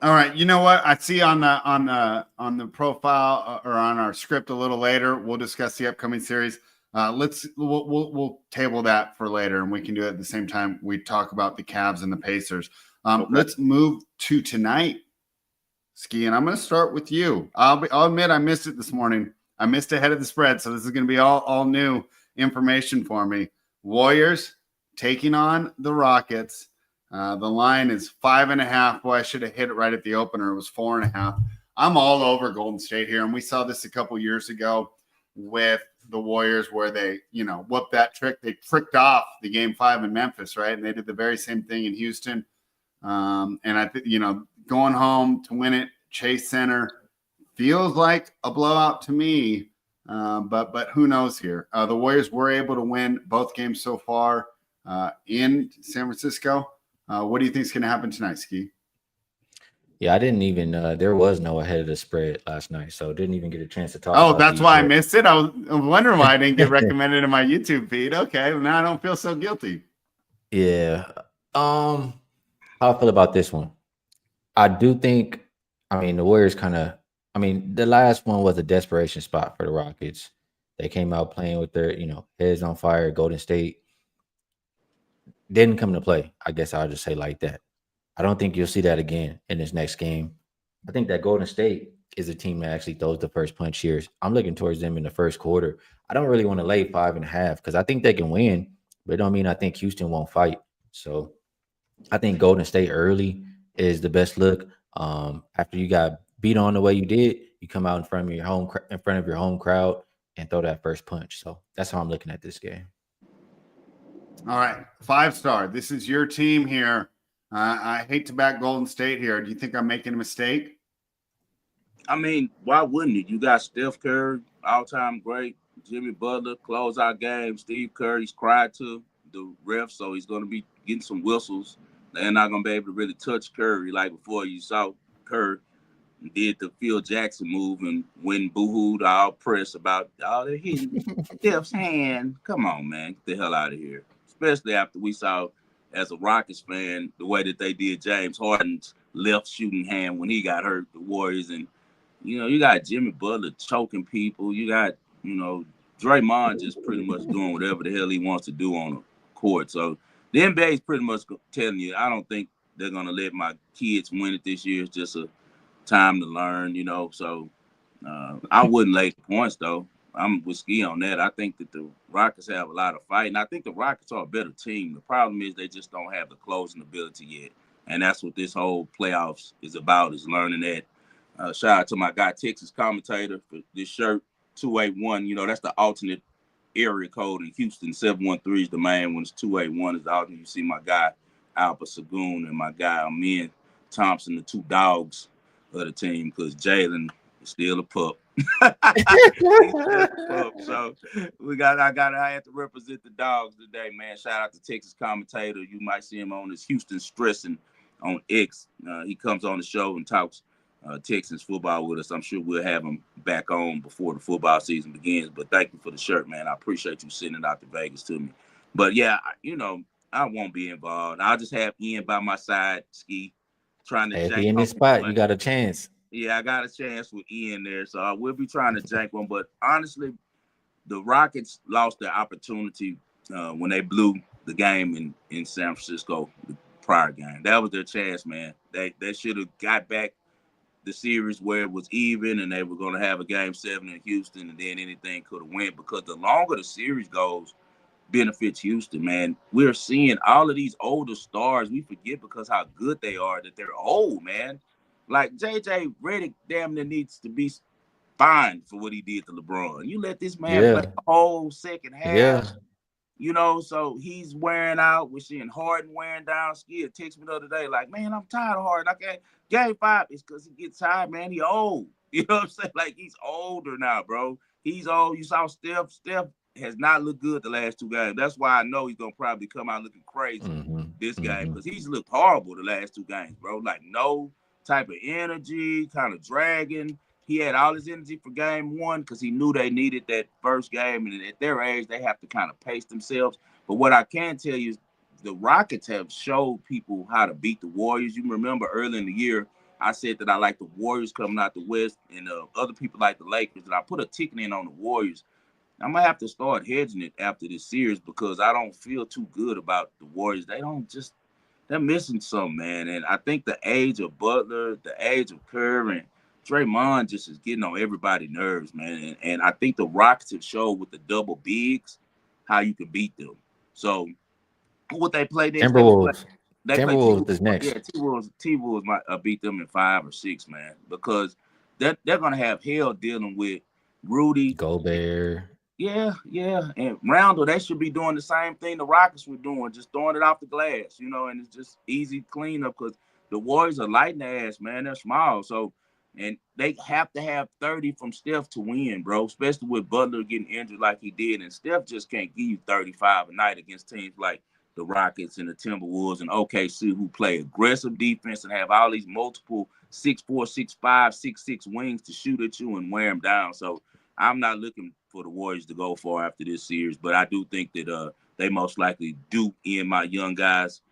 All right, you know what? I see on the profile or on our script a little later, we'll discuss the upcoming series. We'll table that for later, and we can do it at the same time we talk about the Cavs and the Pacers. Okay. Let's move to tonight, Ski, and I'm going to start with you. I'll admit I missed it this morning. I missed ahead of the spread, so this is going to be all new information for me. Warriors taking on the Rockets. The line is 5.5. Boy, I should have hit it right at the opener. It was 4.5. I'm all over Golden State here, and we saw this a couple years ago with the Warriors where they, you know, whooped that trick. They tricked off the Game 5 in Memphis, right? And they did the very same thing in Houston. And I think, you know, going home to win it, Chase Center, feels like a blowout to me. But who knows here? The Warriors were able to win both games so far in San Francisco. What do you think is going to happen tonight, Ski? Yeah, I didn't even there was no ahead of the spread last night, so didn't even get a chance to talk. Oh, that's why I missed it. I was wondering why I didn't get recommended in my YouTube feed. Okay, well, now I don't feel so guilty. Yeah. How I feel about this one? I do think, I mean, the Warriors the last one was a desperation spot for the Rockets. They came out playing with their, heads on fire. Golden State didn't come to play. I guess I'll just say like that. I don't think you'll see that again in this next game. I think that Golden State is a team that actually throws the first punch here. I'm looking towards them in the first quarter. I don't really want to lay 5.5 because I think they can win, but it don't mean I think Houston won't fight. So I think Golden State early is the best look. After you got beat on the way you did, you come out in front of your home crowd and throw that first punch. So that's how I'm looking at this game. All right, 5-star. This is your team here. I hate to back Golden State here. Do you think I'm making a mistake? I mean, why wouldn't you? You got Steph Curry, all-time great. Jimmy Butler, close-out game. Steve Kerr, he's cried to the ref, so he's going to be getting some whistles. They're not going to be able to really touch Curry like before. You saw Kerr did the Phil Jackson move and when boohooed all press about, they're hitting Steph's hand. Come on, man. Get the hell out of here. Especially after we saw, as a Rockets fan, the way that they did James Harden's left shooting hand when he got hurt, the Warriors. And, you got Jimmy Butler choking people. You got, Draymond just pretty much doing whatever the hell he wants to do on the court. So the NBA is pretty much telling you, I don't think they're going to let my kids win it this year. It's just a time to learn, So I wouldn't lay points, though. I'm with Ski on that. I think that the Rockets have a lot of fight, and I think the Rockets are a better team. The problem is they just don't have the closing ability yet, and that's what this whole playoffs is about, is learning that. Shout out to my guy, Texas commentator, for this shirt, 281. That's the alternate area code in Houston. 713 is the main one. It's 281 is the alternate. You see my guy Alba Sagoon and my guy Amin Thompson, the two dogs of the team, because Jalen is still a pup. He's still a pup. So I had to represent the dogs today, man. Shout out to Texas commentator. You might see him on his Houston Stressing on X. He comes on the show and talks Texans football with us. I'm sure we'll have him back on before the football season begins. But thank you for the shirt, man. I appreciate you sending it out to Vegas to me. But yeah, I won't be involved. I'll just have Ian by my side, Ski, trying to Hey, if jank he in this spot, you got a chance. Yeah, I got a chance with Ian there, so I will be trying to jank one. But honestly, the Rockets lost their opportunity when they blew the game in San Francisco, the prior game. That was their chance, man. They should have got back the series where it was even, and they were going to have a game 7 in Houston, and then anything could have went. Because the longer the series goes, benefits Houston, man. We're seeing all of these older stars. We forget because how good they are that they're old, man. Like JJ Redick damn near needs to be fined for what he did to LeBron. You let this man play the whole second half. So he's wearing out. We're seeing Harden wearing down. Skid texted me the other day, like, man, I'm tired of Harden. I can't. Game 5 is because he gets tired, man. He old. You know what I'm saying? Like, he's older now, bro. He's old. You saw Steph. Steph has not looked good the last 2 games. That's why I know he's going to probably come out looking crazy this game, because he's looked horrible the last 2 games, bro. Like, no type of energy, kind of dragging. He had all his energy for game 1 because he knew they needed that first game. And at their age, they have to kind of pace themselves. But what I can tell you is the Rockets have showed people how to beat the Warriors. You remember early in the year, I said that I like the Warriors coming out the West, and other people like the Lakers. And I put a ticket in on the Warriors. I'm going to have to start hedging it after this series because I don't feel too good about the Warriors. They're missing something, man. And I think the age of Butler, the age of Kerr, and Draymond just is getting on everybody's nerves, man. And I think the Rockets have showed with the double bigs how you can beat them. So what they play next? Timberwolves. They play Timberwolves is next. Yeah, T-Wolves might beat them in 5 or 6, man, because they're going to have hell dealing with Rudy Gobert. Yeah, and Roundel, they should be doing the same thing the Rockets were doing, just throwing it off the glass, and it's just easy cleanup because the Warriors are light in the ass, man. They're small, so and they have to have 30 from Steph to win, bro, especially with Butler getting injured like he did, and Steph just can't give you 35 a night against teams like the Rockets and the Timberwolves and OKC who play aggressive defense and have all these multiple 6'4", 6'5", 6'6" wings to shoot at you and wear them down. So I'm not looking for the Warriors to go far after this series, but I do think that they most likely do end my young guys'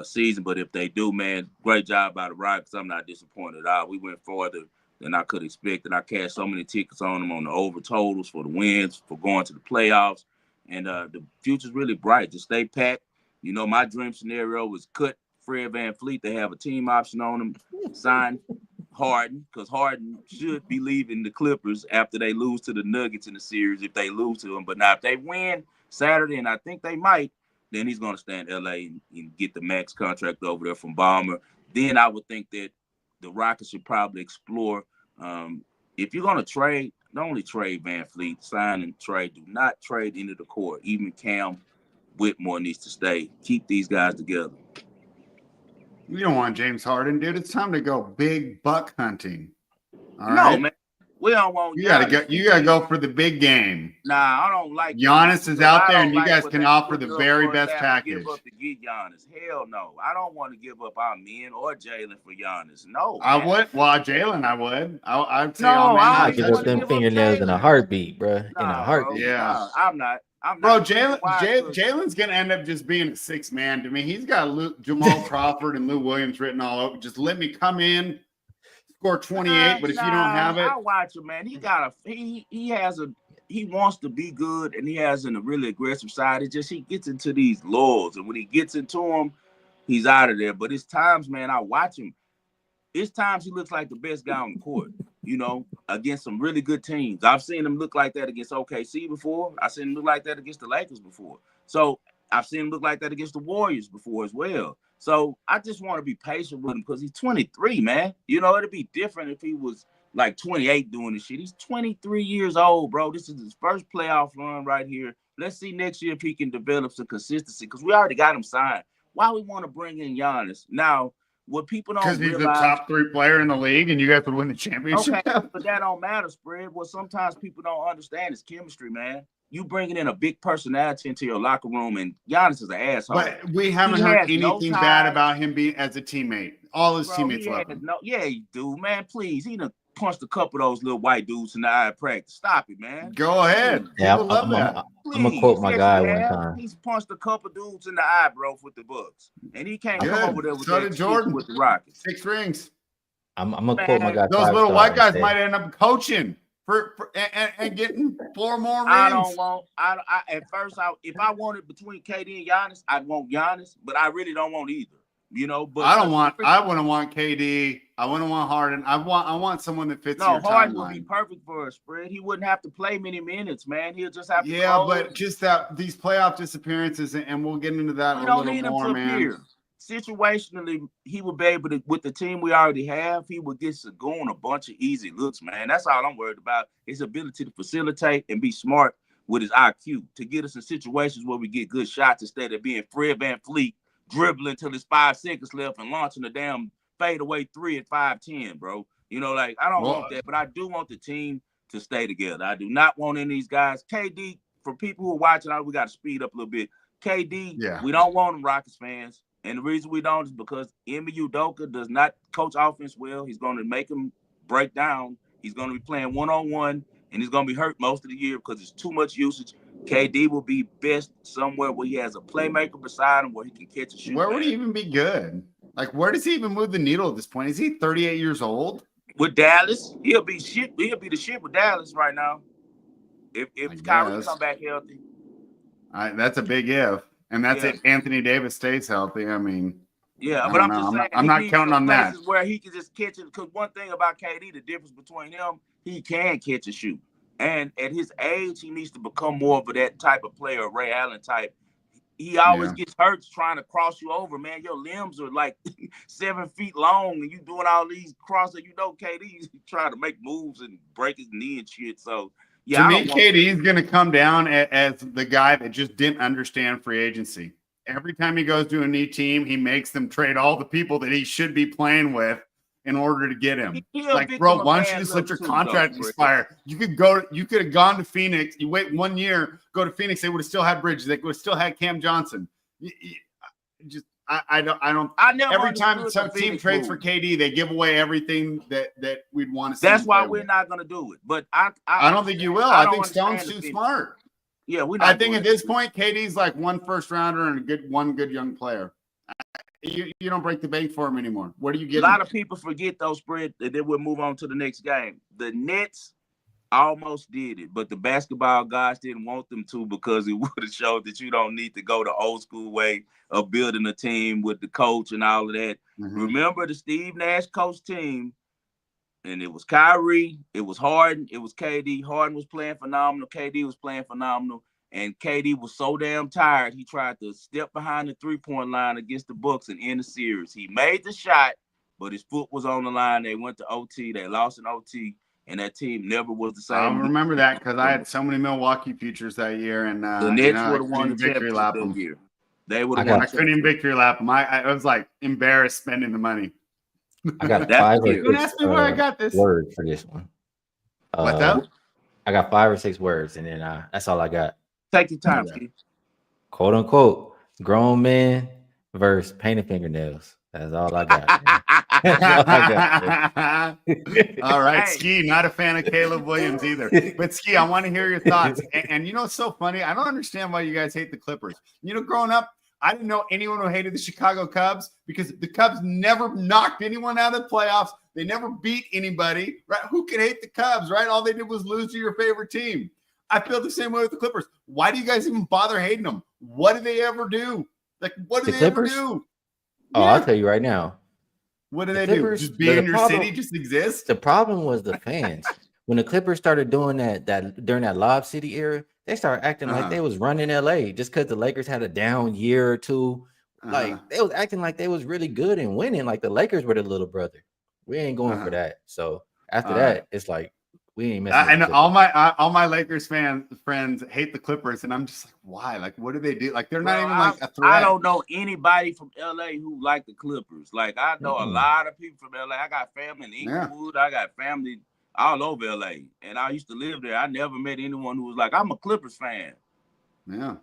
season. But if they do, man, great job by the Rockets. I'm not disappointed at all. We went farther than I could expect, and I cashed so many tickets on them on the over totals for the wins, for going to the playoffs, and the future's really bright. Just stay packed. My dream scenario was cut Fred VanVleet. They have a team option on him, sign Harden, because Harden should be leaving the Clippers after they lose to the Nuggets in the series if they lose to them. But now if they win Saturday, and I think they might, then he's going to stay in L.A. and get the max contract over there from Ballmer. Then I would think that the Rockets should probably explore, if you're going to trade, not only trade VanVleet, sign and trade. Do not trade into the court. Even Cam Whitmore needs to stay. Keep these guys together. You don't want James Harden, dude. It's time to go big buck hunting. All no, right? man. We don't want You gotta go for the big game. Nah, I don't like Giannis is out there, and you like guys can offer the very best package. Give up to get Giannis. Hell no. I don't want to give up our men or Jalen for Giannis. No. I man. would. Well, Jalen, I would. I'd say, No, I give up them fingernails in a heartbeat, bro. In a heartbeat. Yeah. Nah, I'm not. Bro, Jalen's gonna end up just being a 6-man to me. He's got Jamal Crawford and Lou Williams written all over. Just let me come in, score 28. But if you don't have it, I watch him, man. He wants to be good, and he has a really aggressive side. It's just he gets into these lulls, and when he gets into them, he's out of there. But it's times, man, I watch him. It's times he looks like the best guy on the court, against some really good teams. I've seen him look like that against OKC before. I've seen him look like that against the Lakers before. So I've seen him look like that against the Warriors before as well. So I just want to be patient with him because he's 23, man. It'd be different if he was like 28 doing this shit. He's 23 years old, bro. This is his first playoff run right here. Let's see next year if he can develop some consistency because we already got him signed. Why we want to bring in Giannis? Now, what people don't Because he's the realize, top 3 player in the league, and you guys would win the championship. okay, but that don't matter, spread. What sometimes people don't understand is chemistry, man. You bringing in a big personality into your locker room, and Giannis is an asshole. But we haven't He heard has no anything ties. bad about him being as a teammate. All his Bro, teammates he love has him. yeah, he do, man. Please, he done punched a couple of those little white dudes in the eye at practice. Stop it, man. Go ahead. Yeah, People love that. I'm gonna quote my Yes, guy he one has. time. He's punched a couple dudes in the eye, bro, with the Bucks, and he can't Good. come over there with So that did shit Jordan. with the Rockets. 6 rings. I'm gonna quote my guy. Those 5 little Star white guys instead. might end up coaching and getting 4 more rings. I don't want. I at first, if I wanted between KD and Giannis, I'd want Giannis, but I really don't want either. You know, but I wouldn't want KD. I wouldn't want Harden. I want someone that fits your Harden would be timeline. perfect for a spread. He wouldn't have to play many minutes, man. He'll just have to. Yeah, close. but just that these playoff disappearances, and we'll get into that We a don't little need him more, to man. appear. Situationally, he would be able to, with the team we already have, he would get Sagoon a bunch of easy looks, man. That's all I'm worried about. His ability to facilitate and be smart with his IQ to get us in situations where we get good shots instead of being Fred VanVleet dribbling till there's 5 seconds left and launching a damn fadeaway 3 at 5'10", bro. You know, like, I don't want that, but I do want the team to stay together. I do not want any of these guys. KD, for people who are watching, we got to speed up a little bit. KD, we don't want him, Rockets fans. And the reason we don't is because Ime Udoka does not coach offense well. He's going to make him break down. He's going to be playing one-on-one, and he's going to be hurt most of the year because it's too much usage. KD will be best somewhere where he has a playmaker beside him where he can catch a shoot. Where would he even be good? Like, where does he even move the needle at this point? Is he 38 years old? With Dallas, he'll be shit. He'll be the shit with Dallas right now. If Kyrie come back healthy. That's a big if. And that's if Anthony Davis stays healthy. I mean, but I'm just saying, I'm not counting on that. Where he can just catch it. Because one thing about KD, the difference between him, he can catch a shoot. And at his age, he needs to become more of that type of player, Ray Allen type. He always gets hurt trying to cross you over, man. Your limbs are like 7 feet long, and you doing all these crosses. You know, KD trying to make moves and break his knee and shit. So, to me, KD is going to come down as the guy that just didn't understand free agency. Every time he goes to a new team, he makes them trade all the people that he should be playing with in order to get him. Like, bro, why don't you just let your contract expire? You could have gone to Phoenix. You wait 1 year, go to Phoenix. They would have still had Bridges. They would have still had Cam Johnson. I don't. Every time some team trades for KD, they give away everything that we'd want to see. That's why we're not going to do it. But I don't think you will. I think Stone's too smart. Yeah, I think at this point, KD's like 1 first rounder and one good young player. You don't break the bank for him anymore. What do you get? A lot of people forget those spread, and then we'll move on to the next game. The Nets almost did it, but the basketball guys didn't want them to because it would have showed that you don't need to go the old school way of building a team with the coach and all of that. Mm-hmm. Remember the Steve Nash coach team, and it was Kyrie, it was Harden, it was KD. Harden was playing phenomenal. KD was playing phenomenal. And KD was so damn tired, he tried to step behind the three-point line against the Bucks and end the series. He made the shot, but his foot was on the line. They went to OT. They lost in OT, and that team never was the same. I remember that because I had so many Milwaukee futures that year, and the Nets would have won the victory lap that year. They would have won. I couldn't even victory lap them. I was like embarrassed spending the money. I got 5 or 6 Don't ask me where I got this word for this one. What's up? I got 5 or 6 words, and then that's all I got. Take your time, Steve. Quote unquote, grown men versus painted fingernails. That's all I got. All right, Ski, not a fan of Caleb Williams either. But Ski, I want to hear your thoughts. And you know what's so funny? I don't understand why you guys hate the Clippers. You know, growing up, I didn't know anyone who hated the Chicago Cubs because the Cubs never knocked anyone out of the playoffs. They never beat anybody, right? Who could hate the Cubs, right? All they did was lose to your favorite team. I feel the same way with the Clippers. Why do you guys even bother hating them? What do they ever do? Like, what do they ever do? Oh, I'll tell you right now. What do they do? Just be in your city, just exist? The problem was the fans. When the Clippers started doing that during that Lob City era, they started acting like they was running LA just because the Lakers had a down year or two. Like, they was acting like they was really good and winning. Like the Lakers were the little brother. We ain't going for that. So After that, it's like we ain't messing with and the Clippers. all my Lakers friends hate the Clippers, and I'm just like, why? Like, what do they do? Like, they're not Bro, even like a I threat. don't know anybody from LA who like the Clippers. Like I know a lot of people from LA. I got family in Inglewood. I got family all over LA, and I used to live there. I never met anyone who was like, I'm a Clippers fan. Yeah.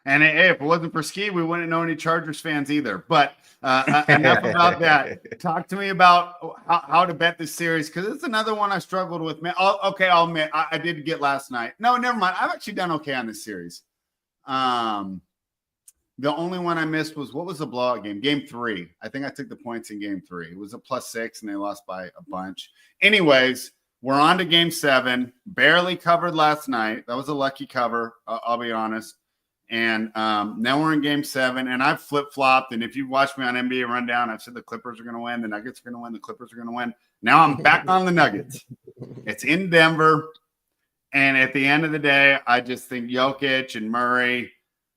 And hey, if it wasn't for Ski, we wouldn't know any Chargers fans either. But enough about that. Talk to me about how to bet this series, because it's another one I struggled with. Man, okay, I'll admit I did get last night. No, never mind. I've actually done okay on this series. The only one I missed was, what was the blowout game? Game 3. I think I took the points in game 3. It was a +6, and they lost by a bunch. Anyways, we're on to game 7. Barely covered last night. That was a lucky cover, I'll be honest. And now we're in game 7, and I've flip-flopped. And if you watch me on NBA Rundown, I've said the Clippers are going to win, the Nuggets are going to win, the Clippers are going to win. Now I'm back on the Nuggets. It's in Denver. And at the end of the day, I just think Jokic and Murray,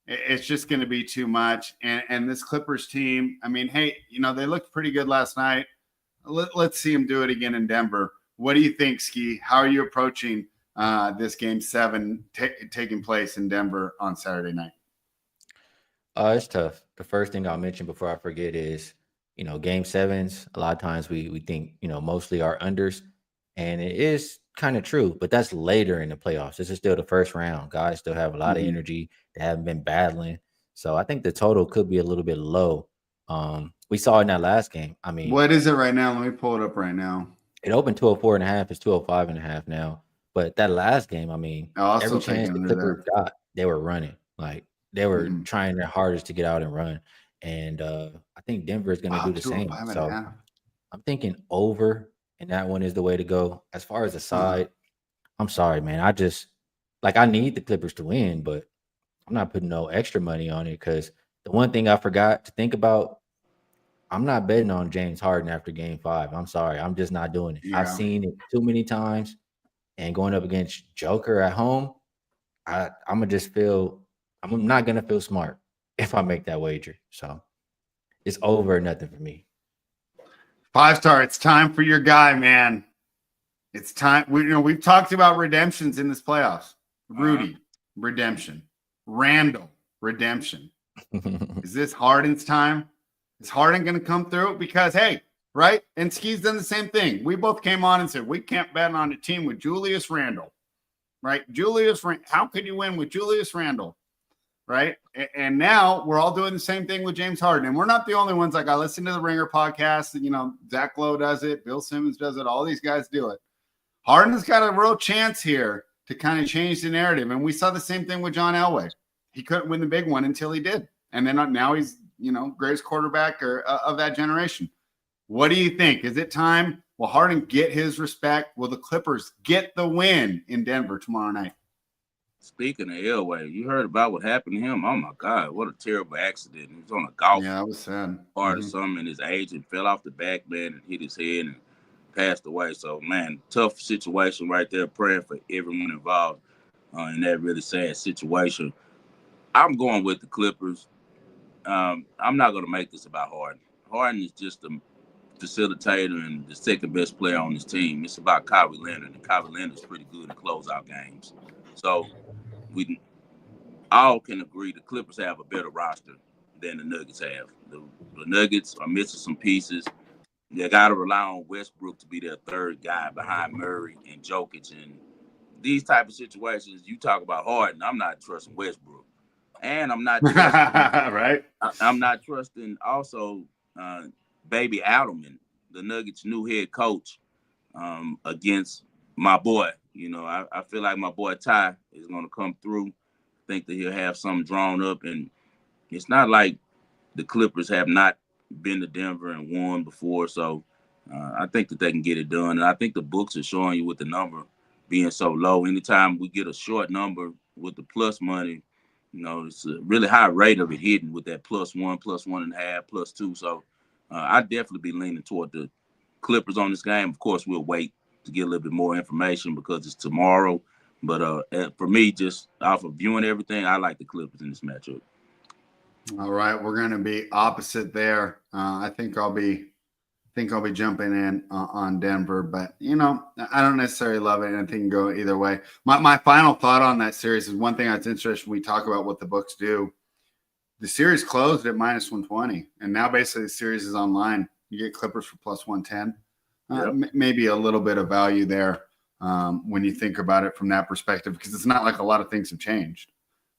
it's just going to be too much. And this Clippers team, I mean, hey, they looked pretty good last night. Let's see them do it again in Denver. What do you think, Ski? How are you approaching this game 7 taking place in Denver on Saturday night? It's tough. The first thing I'll mention before I forget is, game 7s, a lot of times we think, mostly are unders, and it is kind of true, but that's later in the playoffs. This is still the first round. Guys still have a lot of energy. They haven't been battling. So I think the total could be a little bit low. We saw in that last game. I mean, what is it right now? Let me pull it up right now. It opened 204.5. It's 205.5 now. But that last game, I mean, every chance the Clippers got, they were running. Like, they were trying their hardest to get out and run. And I think Denver is going to do the same. So I'm thinking over, and that one is the way to go. As far as the side, I'm sorry, man. I need the Clippers to win, but I'm not putting no extra money on it, because the one thing I forgot to think about, I'm not betting on James Harden after game 5. I'm sorry. I'm just not doing it. Yeah. I've seen it too many times, and going up against Joker at home, I'm not going to feel smart if I make that wager. So it's over, nothing for me. 5-star, it's time for your guy, man. It's time. We've talked about redemptions in this playoffs. Rudy, redemption. Randall, redemption. Is this Harden's time? Is Harden going to come through? Because, hey, right? And Ski's done the same thing. We both came on and said, we can't bet on a team with Julius Randle, right? How could you win with Julius Randle, right? And now we're all doing the same thing with James Harden. And we're not the only ones. Like, I listen to the Ringer podcast, and, Zach Lowe does it. Bill Simmons does it. All these guys do it. Harden's got a real chance here to kind of change the narrative. And we saw the same thing with John Elway. He couldn't win the big one until he did. And then now he's, greatest quarterback of that generation. What do you think? Is it time? Will Harden get his respect? Will the Clippers get the win in Denver tomorrow night? Speaking of Elway, you heard about what happened to him? Oh, my God, what a terrible accident. He was on a golf that was sad. Or something, and his agent fell off the back, man, and hit his head and passed away. So, man, tough situation right there. Praying for everyone involved in that really sad situation. I'm going with the Clippers. I'm not going to make this about Harden. Harden is just a facilitator and the second best player on this team. It's about Kawhi Leonard, and Kawhi Leonard is pretty good in closeout games. So we all can agree the Clippers have a better roster than the Nuggets have. The Nuggets are missing some pieces. They got to rely on Westbrook to be their third guy behind Murray and Jokic. And these type of situations, you talk about Harden, I'm not trusting Westbrook. And I'm not trusting, right. I'm not trusting also Baby Adelman, the Nuggets' new head coach, against my boy. I feel like my boy Ty is going to come through. I think that he'll have something drawn up, and it's not like the Clippers have not been to Denver and won before. So I think that they can get it done. And I think the books are showing you with the number being so low. Anytime we get a short number with the plus money, it's a really high rate of it hitting with that +1, +1.5, +2. So I'd definitely be leaning toward the Clippers on this game. Of course, we'll wait to get a little bit more information because it's tomorrow. But for me, just off of viewing everything, I like the Clippers in this matchup. All right, we're going to be opposite there. I think I'll be think I'll be jumping in on Denver, but I don't necessarily love it, and I think it can go either way. My final thought on that series is one thing that's interesting. We talk about what the books do. The series closed at minus 120, and now basically the series is online. You get Clippers for plus 110. Maybe a little bit of value there when you think about it from that perspective, because it's not like a lot of things have changed.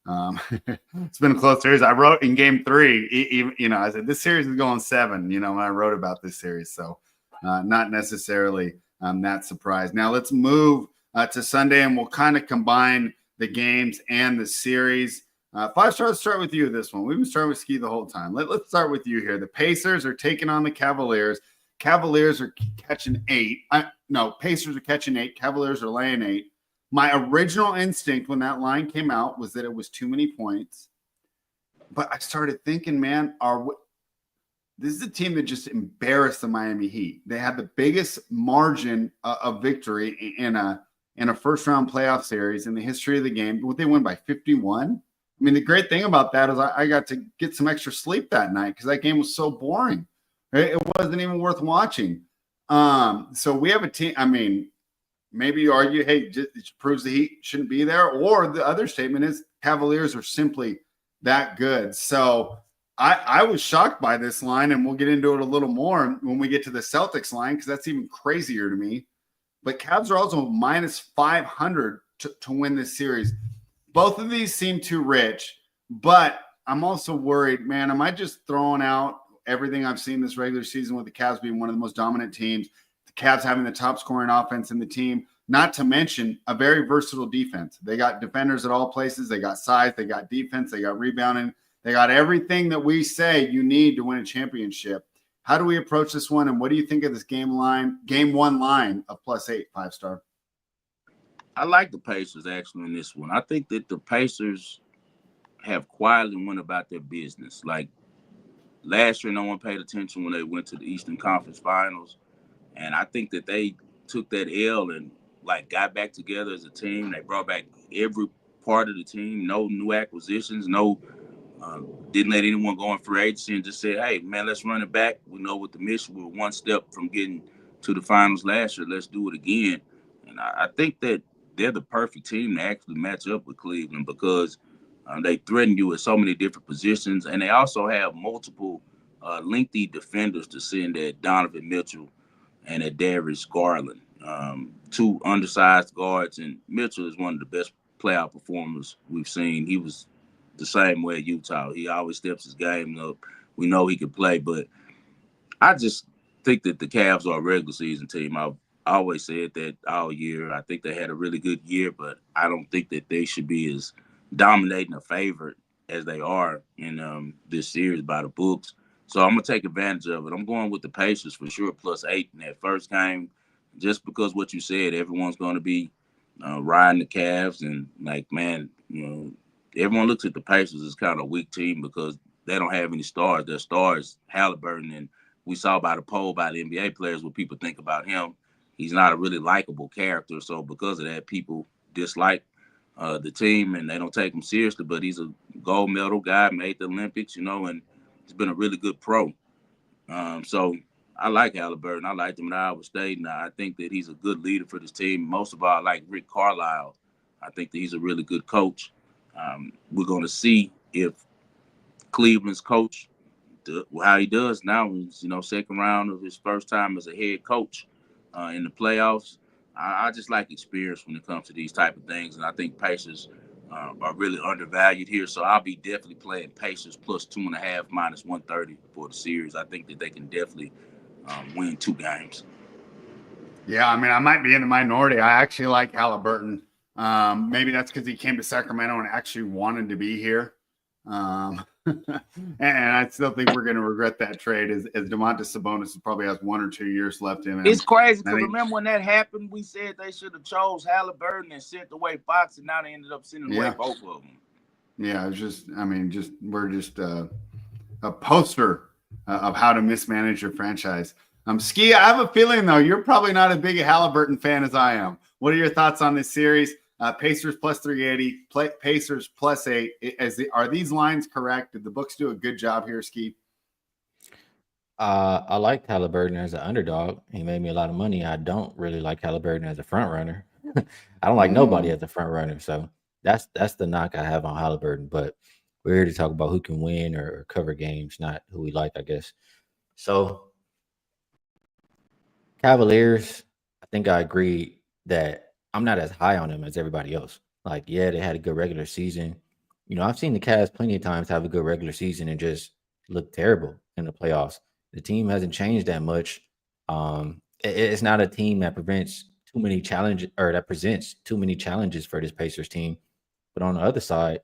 It's been a close series. I wrote in game 3, I said this series is going 7, when I wrote about this series. So not necessarily that surprised. Now let's move to Sunday, and we'll kind of combine the games and the series. 5-star, let's start with you this one. We've been starting with Ski the whole time. Let's start with you here. The Pacers are taking on the Cavaliers. Cavaliers are catching 8. Pacers are catching 8. Cavaliers are laying 8. My original instinct when that line came out was that it was too many points. But I started thinking, man, this is a team that just embarrassed the Miami Heat. They had the biggest margin of victory in a first-round playoff series in the history of the game. Would they win by 51? I mean, the great thing about that is I got to get some extra sleep that night because that game was so boring. Right? It wasn't even worth watching. So we have a team. I mean, maybe you argue, hey, it proves the Heat shouldn't be there. Or the other statement is Cavaliers are simply that good. So I was shocked by this line, and we'll get into it a little more when we get to the Celtics line because that's even crazier to me. But Cavs are also minus 500 to win this series. Both of these seem too rich, but I'm also worried, man, am I just throwing out everything I've seen this regular season with the Cavs being one of the most dominant teams, the Cavs having the top scoring offense in the team, not to mention a very versatile defense. They got defenders at all places. They got size. They got defense. They got rebounding. They got everything that we say you need to win a championship. How do we approach this one, and what do you think of this game 1 line of plus 8, 5-star? I like the Pacers actually in this one. I think that the Pacers have quietly went about their business. Like last year, no one paid attention when they went to the Eastern Conference Finals. And I think that they took that L and got back together as a team. They brought back every part of the team, no new acquisitions, didn't let anyone go in free agency, and just said, hey, man, let's run it back. We know what the mission, we're one step from getting to the finals last year. Let's do it again. And I think that they're the perfect team to actually match up with Cleveland because they threaten you at so many different positions. And they also have multiple lengthy defenders to send at Donovan Mitchell and at Darius Garland. 2 undersized guards. And Mitchell is one of the best playoff performers we've seen. He was the same way at Utah. He always steps his game up. We know he can play. But I just think that the Cavs are a regular season team. I've always said that all year. I think they had a really good year, but I don't think that they should be as dominating a favorite as they are in this series by the books. So I'm going to take advantage of it. I'm going with the Pacers for sure, plus 8 in that first game, just because what you said, everyone's going to be riding the Cavs. And, everyone looks at the Pacers as kind of a weak team because they don't have any stars. Their stars, Halliburton, and we saw by the poll by the NBA players what people think about him. He's not a really likable character. So because of that, people dislike the team and they don't take him seriously. But he's a gold medal guy, made the Olympics, and he's been a really good pro. So I like Halliburton. I liked him at Iowa State. And I think that he's a good leader for this team. Most of all, I like Rick Carlisle. I think that he's a really good coach. We're going to see if Cleveland's coach, how he does now. Second round of his first time as a head coach in the playoffs. I just like experience when it comes to these type of things, and I think Pacers are really undervalued here. So I'll be definitely playing Pacers plus 2.5 minus 130 for the series. I think that they can definitely win 2 games. Yeah, I mean, I might be in the minority. I actually like Halliburton. Maybe that's because he came to Sacramento and actually wanted to be here. And I still think we're going to regret that trade as Domantas Sabonis probably has 1 or 2 years left in him. It's crazy because remember when that happened, we said they should have chose Halliburton and sent away Fox, and now they ended up sending away both of them. Yeah, it's just, we're just a poster of how to mismanage your franchise. Ski, I have a feeling, though, you're probably not as big a Halliburton fan as I am. What are your thoughts on this series? Pacers plus 380, Pacers plus 8. Are these lines correct? Did the books do a good job here, Ski? I liked Halliburton as an underdog. He made me a lot of money. I don't really like Halliburton as a front runner. I don't like nobody Mm. as a front runner. So that's the knock I have on Halliburton. But we're here to talk about who can win or cover games, not who we like, I guess. So Cavaliers, I think I agree that I'm not as high on them as everybody else. Like, yeah, they had a good regular season. I've seen the Cavs plenty of times have a good regular season and just look terrible in the playoffs. The team hasn't changed that much. It's not a team that prevents too many challenges or that presents too many challenges for this Pacers team. But on the other side,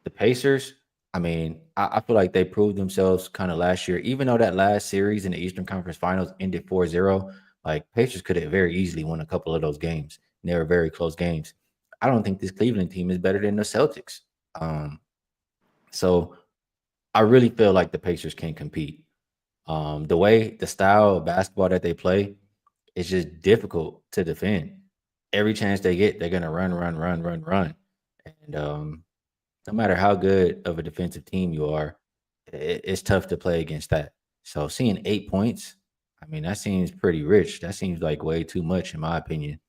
the Pacers, I mean, I feel like they proved themselves kind of last year, even though that last series in the Eastern Conference Finals ended 4-0. Like Pacers could have very easily won a couple of those games. And they were very close games. I don't think this Cleveland team is better than the Celtics. So I really feel like the Pacers can compete. The style of basketball that they play is just difficult to defend. Every chance they get, they're gonna run, run, run, run, run. And no matter how good of a defensive team you are, it's tough to play against that. So seeing 8 points, I mean, that seems pretty rich. That seems like way too much, in my opinion.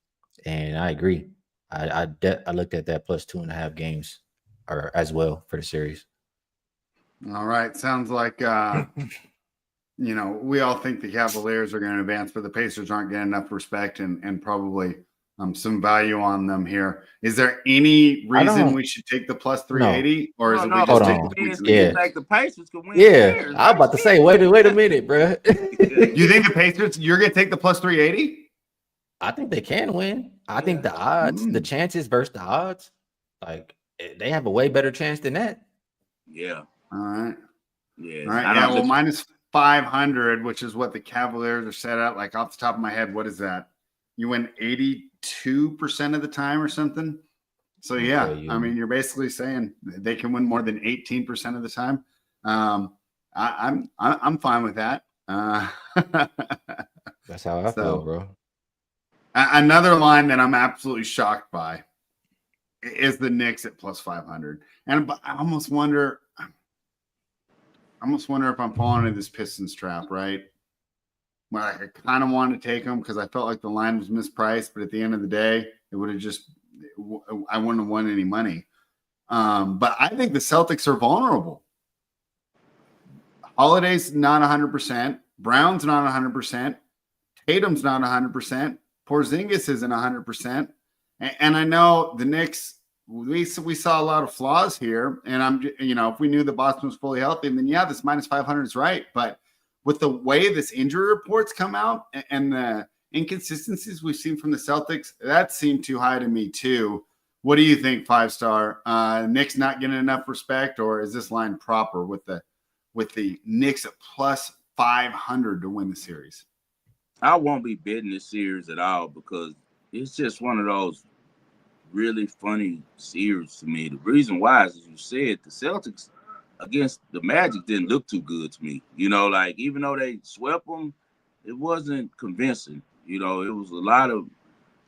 And I agree. I looked at that plus 2.5 games, or as well for the series. All right. Sounds like we all think the Cavaliers are going to advance, but the Pacers aren't getting enough respect and probably some value on them here. Is there any I reason don't we should take the plus no. 380, or is No, it no. we Hold just take It the on. points means in the Yeah. game? like the Pacers could win the Yeah. series. I was about to say, wait a minute, bro. You think the Pacers? You're going to take the plus 380? I think they can win. I think Yeah. the odds, the Mm. chances versus the odds, like they have a way better chance than that. Yeah. All right. Yes. All right. I Yeah. don't Well, just minus 500, which is what the Cavaliers are set at. Like off the top of my head, what is that? You win 82% of the time or something. So Let me tell yeah, I you. mean, you're basically saying they can win more than 18% of the time. Um, I'm fine with that. That's how I feel, So bro. another line that I'm absolutely shocked by is the Knicks at plus 500, and I almost wonder if I'm falling into this Pistons trap, right? Well, I kind of wanted to take them because I felt like the line was mispriced, but at the end of the day, it would have just I wouldn't have won any money. But I think the Celtics are vulnerable. Holiday's not 100%. Brown's not 100%. Tatum's not 100%. Porzingis isn't 100%. And I know the Knicks, we saw a lot of flaws here. And if we knew that Boston was fully healthy, then yeah, this minus 500 is right. But with the way this injury reports come out and the inconsistencies we've seen from the Celtics, that seemed too high to me too. What do you think, 5-star? Knicks not getting enough respect, or is this line proper with the Knicks at plus 500 to win the series? I won't be betting this series at all because it's just one of those really funny series to me. The reason why is, as you said, the Celtics against the Magic didn't look too good to me. Like even though they swept them, it wasn't convincing. It was a lot of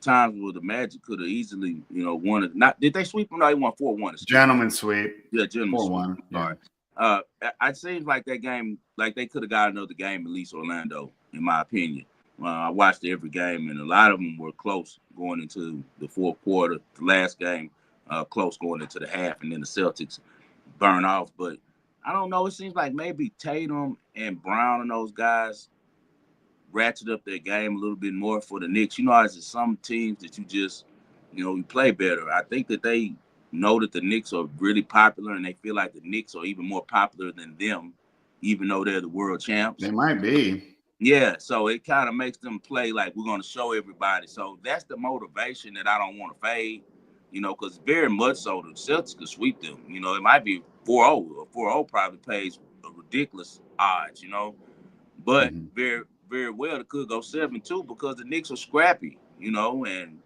times where the Magic could have easily, won it. Not did they sweep them? No, they won 4-1. Gentlemen sweep. Yeah, gentlemen sweep. 4-1. Yeah. Sorry. It seems like that game, like they could have got another game, at least Orlando, in my opinion. I watched every game, and a lot of them were close going into the fourth quarter. The last game, close going into the half, and then the Celtics burn off. But I don't know. It seems like maybe Tatum and Brown and those guys ratchet up their game a little bit more for the Knicks. As it's some teams that you just, you play better. I think that they know that the Knicks are really popular, and they feel like the Knicks are even more popular than them, even though they're the world champs. They might be. Yeah, so it kind of makes them play like we're going to show everybody. So that's the motivation that I don't want to fade, because very much so the Celtics could sweep them. It might be 4-0. 4-0 probably pays a ridiculous odds, but Mm-hmm. very, very well it could go 7-2 because the Knicks are scrappy, and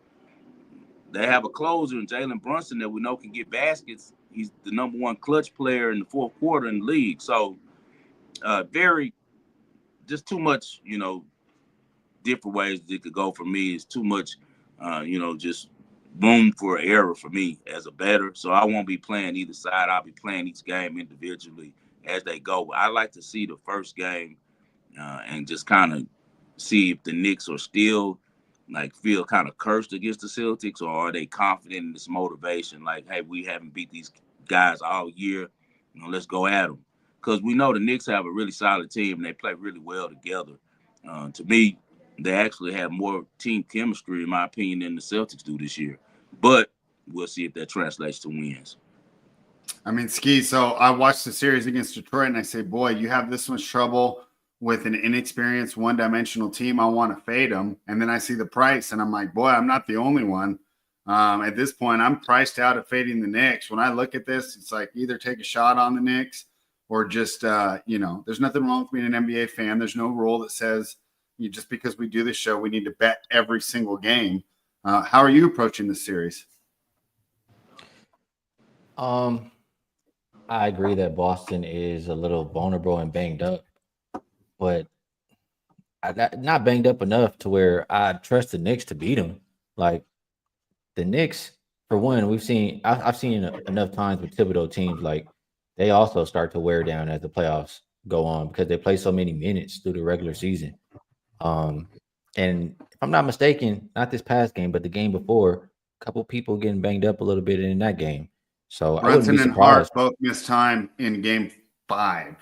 they have a closer in Jalen Brunson that we know can get baskets. He's the number one clutch player in the fourth quarter in the league. So very just too much, different ways it could go for me. It's too much, just room for error for me as a bettor. So I won't be playing either side. I'll be playing each game individually as they go. I like to see the first game and just kind of see if the Knicks are still like feel kind of cursed against the Celtics, or are they confident in this motivation? Like, hey, we haven't beat these guys all year. Let's go at them. Because we know the Knicks have a really solid team and they play really well together. To me, they actually have more team chemistry, in my opinion, than the Celtics do this year. But we'll see if that translates to wins. I mean, Ski, so I watched the series against Detroit and I say, boy, you have this much trouble with an inexperienced one-dimensional team. I want to fade them. And then I see the price and I'm like, boy, I'm not the only one. At this point, I'm priced out of fading the Knicks. When I look at this, it's like either take a shot on the Knicks or just, there's nothing wrong with being an NBA fan. There's no rule that says just because we do this show, we need to bet every single game. How are you approaching this series? I agree that Boston is a little vulnerable and banged up, but not banged up enough to where I trust the Knicks to beat them. Like the Knicks, for one, I've seen enough times with Thibodeau teams, like they also start to wear down as the playoffs go on because they play so many minutes through the regular season. And if I'm not mistaken, not this past game, but the game before, a couple people getting banged up a little bit in that game. So Brunson and Hart both missed time in game 5,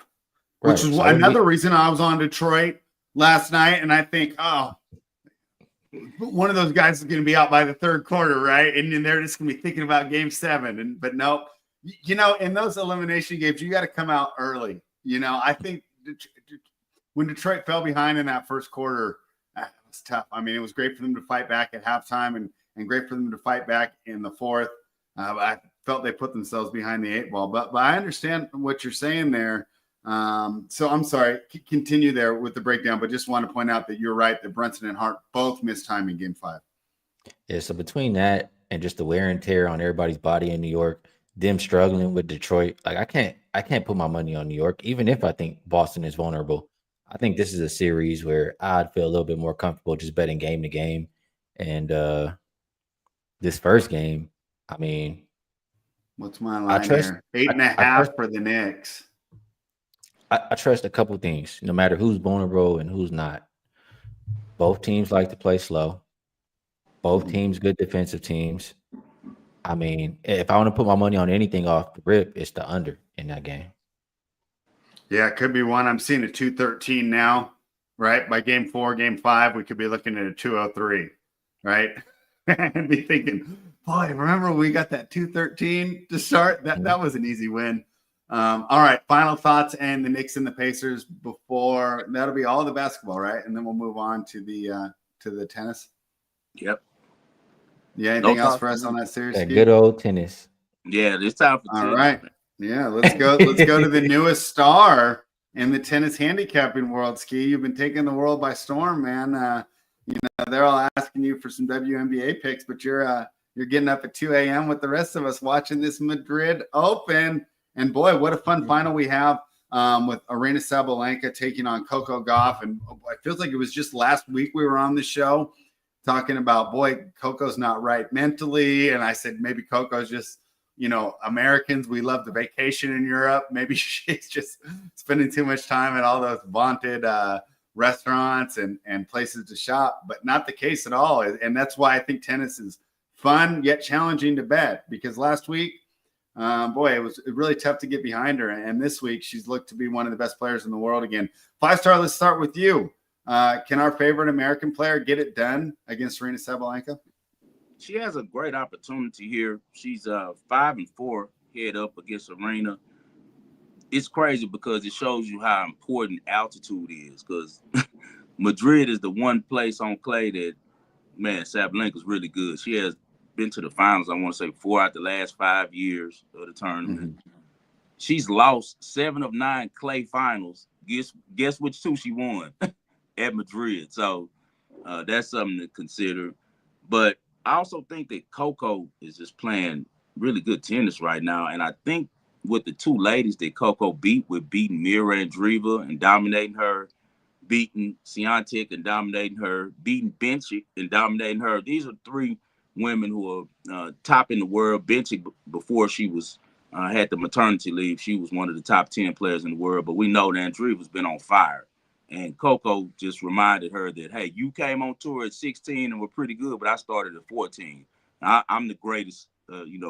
which is another reason I was on Detroit last night. And I think, one of those guys is going to be out by the third quarter, right? And then they're just going to be thinking about game 7. But nope, in those elimination games, you got to come out early. I think when Detroit fell behind in that first quarter, it was tough. I mean, it was great for them to fight back at halftime and great for them to fight back in the fourth. I felt they put themselves behind the 8 ball, but I understand what you're saying there. So I'm sorry, continue there with the breakdown, but just want to point out that you're right that Brunson and Hart both missed time in game 5. Yeah, so between that and just the wear and tear on everybody's body in New York, them struggling with Detroit, like I can't put my money on New York, even if I think Boston is vulnerable. I think this is a series where I'd feel a little bit more comfortable just betting game to game. And this first game, I mean, what's my line here? 8.5 for the Knicks. I trust a couple things, no matter who's vulnerable and who's not. Both teams like to play slow. Both teams good defensive teams. I mean, if I want to put my money on anything off the rip, it's the under in that game. Yeah, it could be one. I'm seeing a 213 now, right? By game 4, game 5, we could be looking at a 203, right? And be thinking, boy, remember we got that 213 to start? That was an easy win. All right, final thoughts and the Knicks and the Pacers before that'll be all the basketball, right? And then we'll move on to the tennis. Yep. Yeah, anything else for us on that series? That good old tennis. Yeah, it's time for tennis. All right. Yeah, let's go to the newest star in the tennis handicapping world, Ski. You've been taking the world by storm, man. They're all asking you for some WNBA picks, but you're getting up at 2 a.m. with the rest of us watching this Madrid Open. And boy, what a fun final we have with Aryna Sabalenka taking on Coco Gauff. And it feels like it was just last week we were on the show talking about, boy, Coco's not right mentally. And I said, maybe Coco's just, Americans, we love the vacation in Europe. Maybe she's just spending too much time at all those vaunted restaurants and places to shop, but not the case at all. And that's why I think tennis is fun yet challenging to bet, because last week, it was really tough to get behind her. And this week, she's looked to be one of the best players in the world again. 5-star, let's start with you. Can our favorite American player get it done against Aryna Sabalenka? She has a great opportunity here. She's 5-4 head up against Aryna. It's crazy because it shows you how important altitude is, because Madrid is the one place on clay that, man, Sabalenka's really good. She has been to the finals, I want to say 4 out the last 5 years of the tournament. Mm-hmm. She's lost 7 of 9 clay finals. Guess which 2 she won at Madrid. So that's something to consider. But I also think that Coco is just playing really good tennis right now. And I think with the 2 ladies that Coco beat, with beating Mira Andreeva and dominating her, beating Swiatek and dominating her, beating Bencic and dominating her. These are 3 women who are top in the world. Bencic, before she was had the maternity leave, she was one of the top 10 players in the world. But we know that Andreeva's been on fire. And Coco just reminded her that, hey, you came on tour at 16 and were pretty good, but I started at 14. I'm the greatest,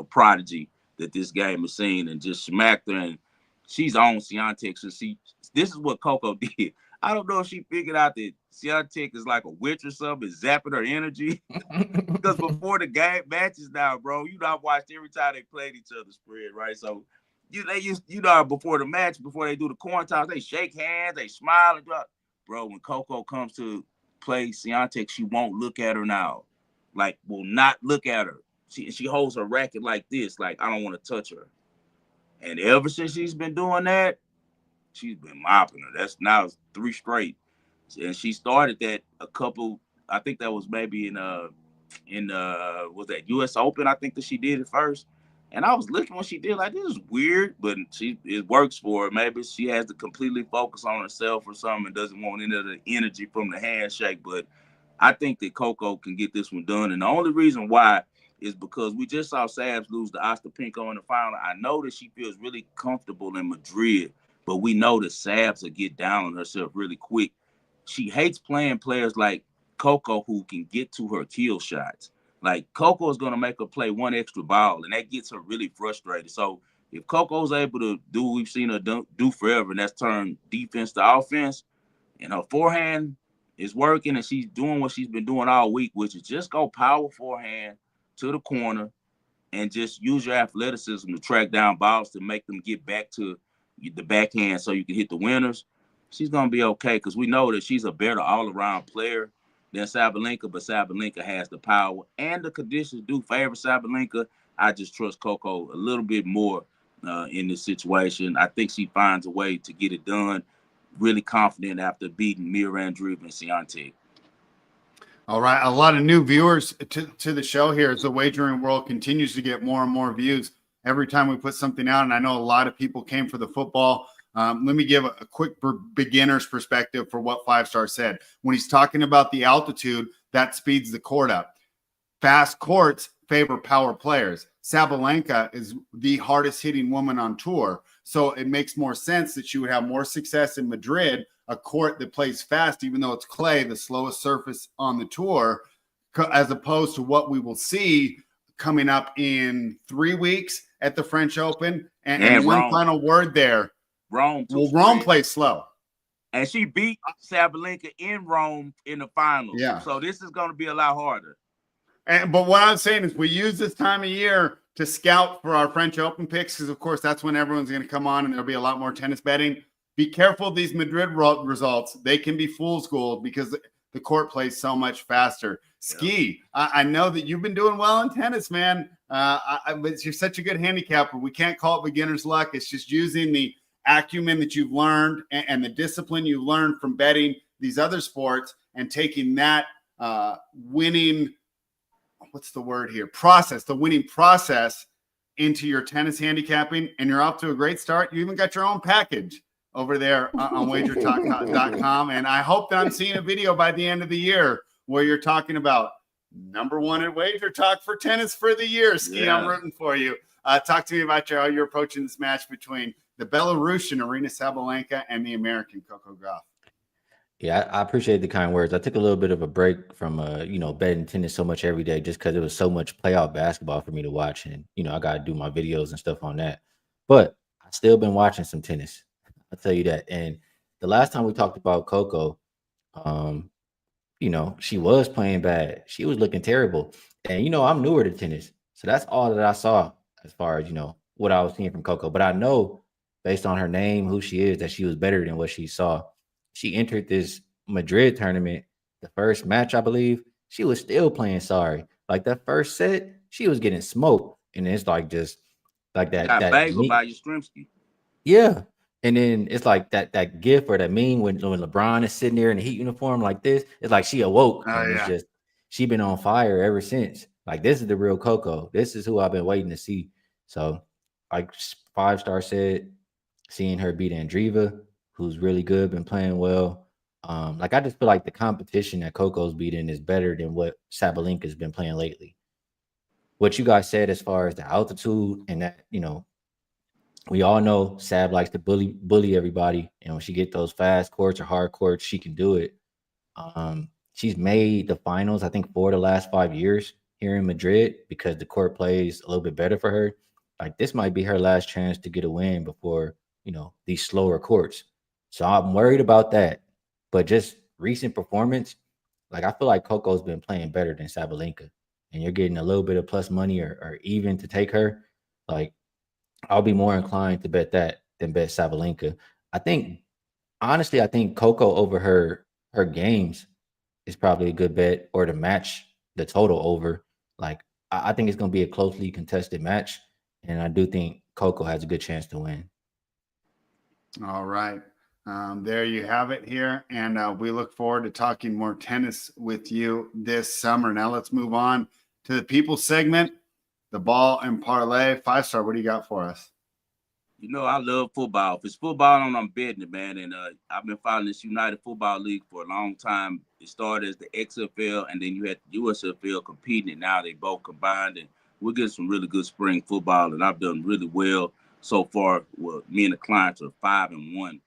prodigy that this game has seen, and just smacked her. And she's on Swiatek. So this is what Coco did. I don't know if she figured out that Swiatek is like a witch or something, is zapping her energy. Because before the game matches now, bro, I've watched every time they played each other spread, right? So before the match, before they do the coin toss, they shake hands, they smile and drop. Bro, when Coco comes to play Swiatek, she won't look at her now. Like, will not look at her. She holds her racket like this, like, I don't want to touch her. And ever since she's been doing that, she's been mopping her. That's now 3 straight. And she started that a couple, I think that was maybe in was that US Open, I think that she did it first. And I was looking when she did, like, this is weird, but it works for her. Maybe she has to completely focus on herself or something and doesn't want any of the energy from the handshake. But I think that Coco can get this one done. And the only reason why is because we just saw Sabs lose to Ostapenko in the final. I know that she feels really comfortable in Madrid, but we know that Sabs will get down on herself really quick. She hates playing players like Coco who can get to her kill shots. Like, Coco is going to make her play one extra ball, and that gets her really frustrated. So if Coco's able to do what we've seen her do forever, and that's turn defense to offense, and her forehand is working, and she's doing what she's been doing all week, which is just go power forehand to the corner and just use your athleticism to track down balls to make them get back to the backhand so you can hit the winners, she's going to be okay, because we know that she's a better all-around player than Sabalenka, but Sabalenka has the power and the conditions do favor Sabalenka. I just trust Coco a little bit more in this situation. I think she finds a way to get it done. Really confident after beating Mira Andreeva and Swiatek. All right, a lot of new viewers to the show here as the wagering world continues to get more and more views every time we put something out. And I know a lot of people came for the football. Let me give a quick beginner's perspective for what 5-Star said. When he's talking about the altitude, that speeds the court up. Fast courts favor power players. Sabalenka is the hardest hitting woman on tour. So it makes more sense that she would have more success in Madrid, a court that plays fast, even though it's clay, the slowest surface on the tour, as opposed to what we will see coming up in 3 weeks at the French Open. And one final word there. Rome plays slow. And she beat Sabalenka in Rome in the finals. Yeah. So this is going to be a lot harder. But what I'm saying is we use this time of year to scout for our French Open picks, because, of course, that's when everyone's going to come on and there'll be a lot more tennis betting. Be careful of these Madrid results. They can be fool's gold because the court plays so much faster. Ski, I know that you've been doing well in tennis, man. You're such a good handicapper. We can't call it beginner's luck. It's just using the acumen that you've learned and the discipline you learned from betting these other sports and taking that winning – what's the word here? The winning process into your tennis handicapping, and you're off to a great start. You even got your own package over there on wagertalk.com. And I hope that I'm seeing a video by the end of the year where you're talking about #1 at Wager Talk for tennis for the year. Ski, yeah. I'm rooting for you. Talk to me about how you're approaching this match between the Belarusian Aryna Sabalenka and the American Coco Gauff. Yeah, I appreciate the kind words. I took a little bit of a break from, betting tennis so much every day just because it was so much playoff basketball for me to watch. And, I got to do my videos and stuff on that. But I've still been watching some tennis. I'll tell you that. And the last time we talked about Coco, she was playing bad. She was looking terrible. And, I'm newer to tennis. So that's all that I saw as far as, what I was seeing from Coco. But I know based on her name, who she is, that she was better than what she saw. She entered this Madrid tournament, the first match, I believe, she was still playing sorry. Like that first set, she was getting smoked. And it's like just like that. Got bagel by Yastrzemski. Yeah. And then it's like that gif or that meme when LeBron is sitting there in the Heat uniform like this. It's like she awoke. It's just she been on fire ever since. Like, this is the real Coco. This is who I've been waiting to see. So, like 5-Star said, seeing her beat Andreeva, who's really good, been playing well. I just feel like the competition that Coco's beating is better than what Sabalenka's been playing lately. What you guys said as far as the altitude and that, We all know Sab likes to bully everybody, and when she get those fast courts or hard courts, she can do it. She's made the finals, I think, 4 of the last 5 years here in Madrid because the court plays a little bit better for her. Like this might be her last chance to get a win before these slower courts. So I'm worried about that. But just recent performance, like I feel like Coco's been playing better than Sabalenka, and you're getting a little bit of plus money or even to take her. Like I'll be more inclined to bet that than bet Sabalenka. I think honestly, I think Coco over her games is probably a good bet, or to match the total over. Like I think it's gonna be a closely contested match, and I do think Coco has a good chance to win. All right. There you have it here. And we look forward to talking more tennis with you this summer. Now let's move on to the people segment, the ball and parlay. 5-star, what do you got for us? I love football. If it's football on, I'm betting it, man. And I've been following this United Football League for a long time. It started as the XFL, and then you had the USFL competing, and now they both combined. And we're getting some really good spring football, and I've done really well so far. Well, me and the clients are 5-1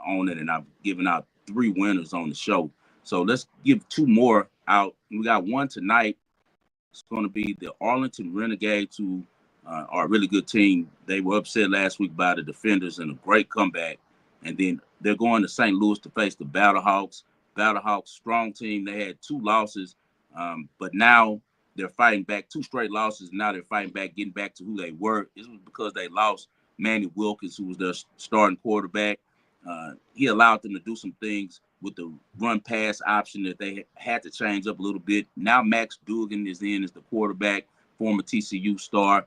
on it, and I've given out 3 winners on the show. So let's give 2 more out. We got one tonight. It's going to be the Arlington Renegades, who are a really good team. They were upset last week by the Defenders and a great comeback. And then they're going to St. Louis to face the Battlehawks. Battlehawks, strong team. They had 2 losses, but now they're fighting back, 2 straight losses. Now they're fighting back, getting back to who they were. This was because they lost Manny Wilkins, who was their starting quarterback. He allowed them to do some things with the run-pass option that they had to change up a little bit. Now Max Duggan is in as the quarterback, former TCU star.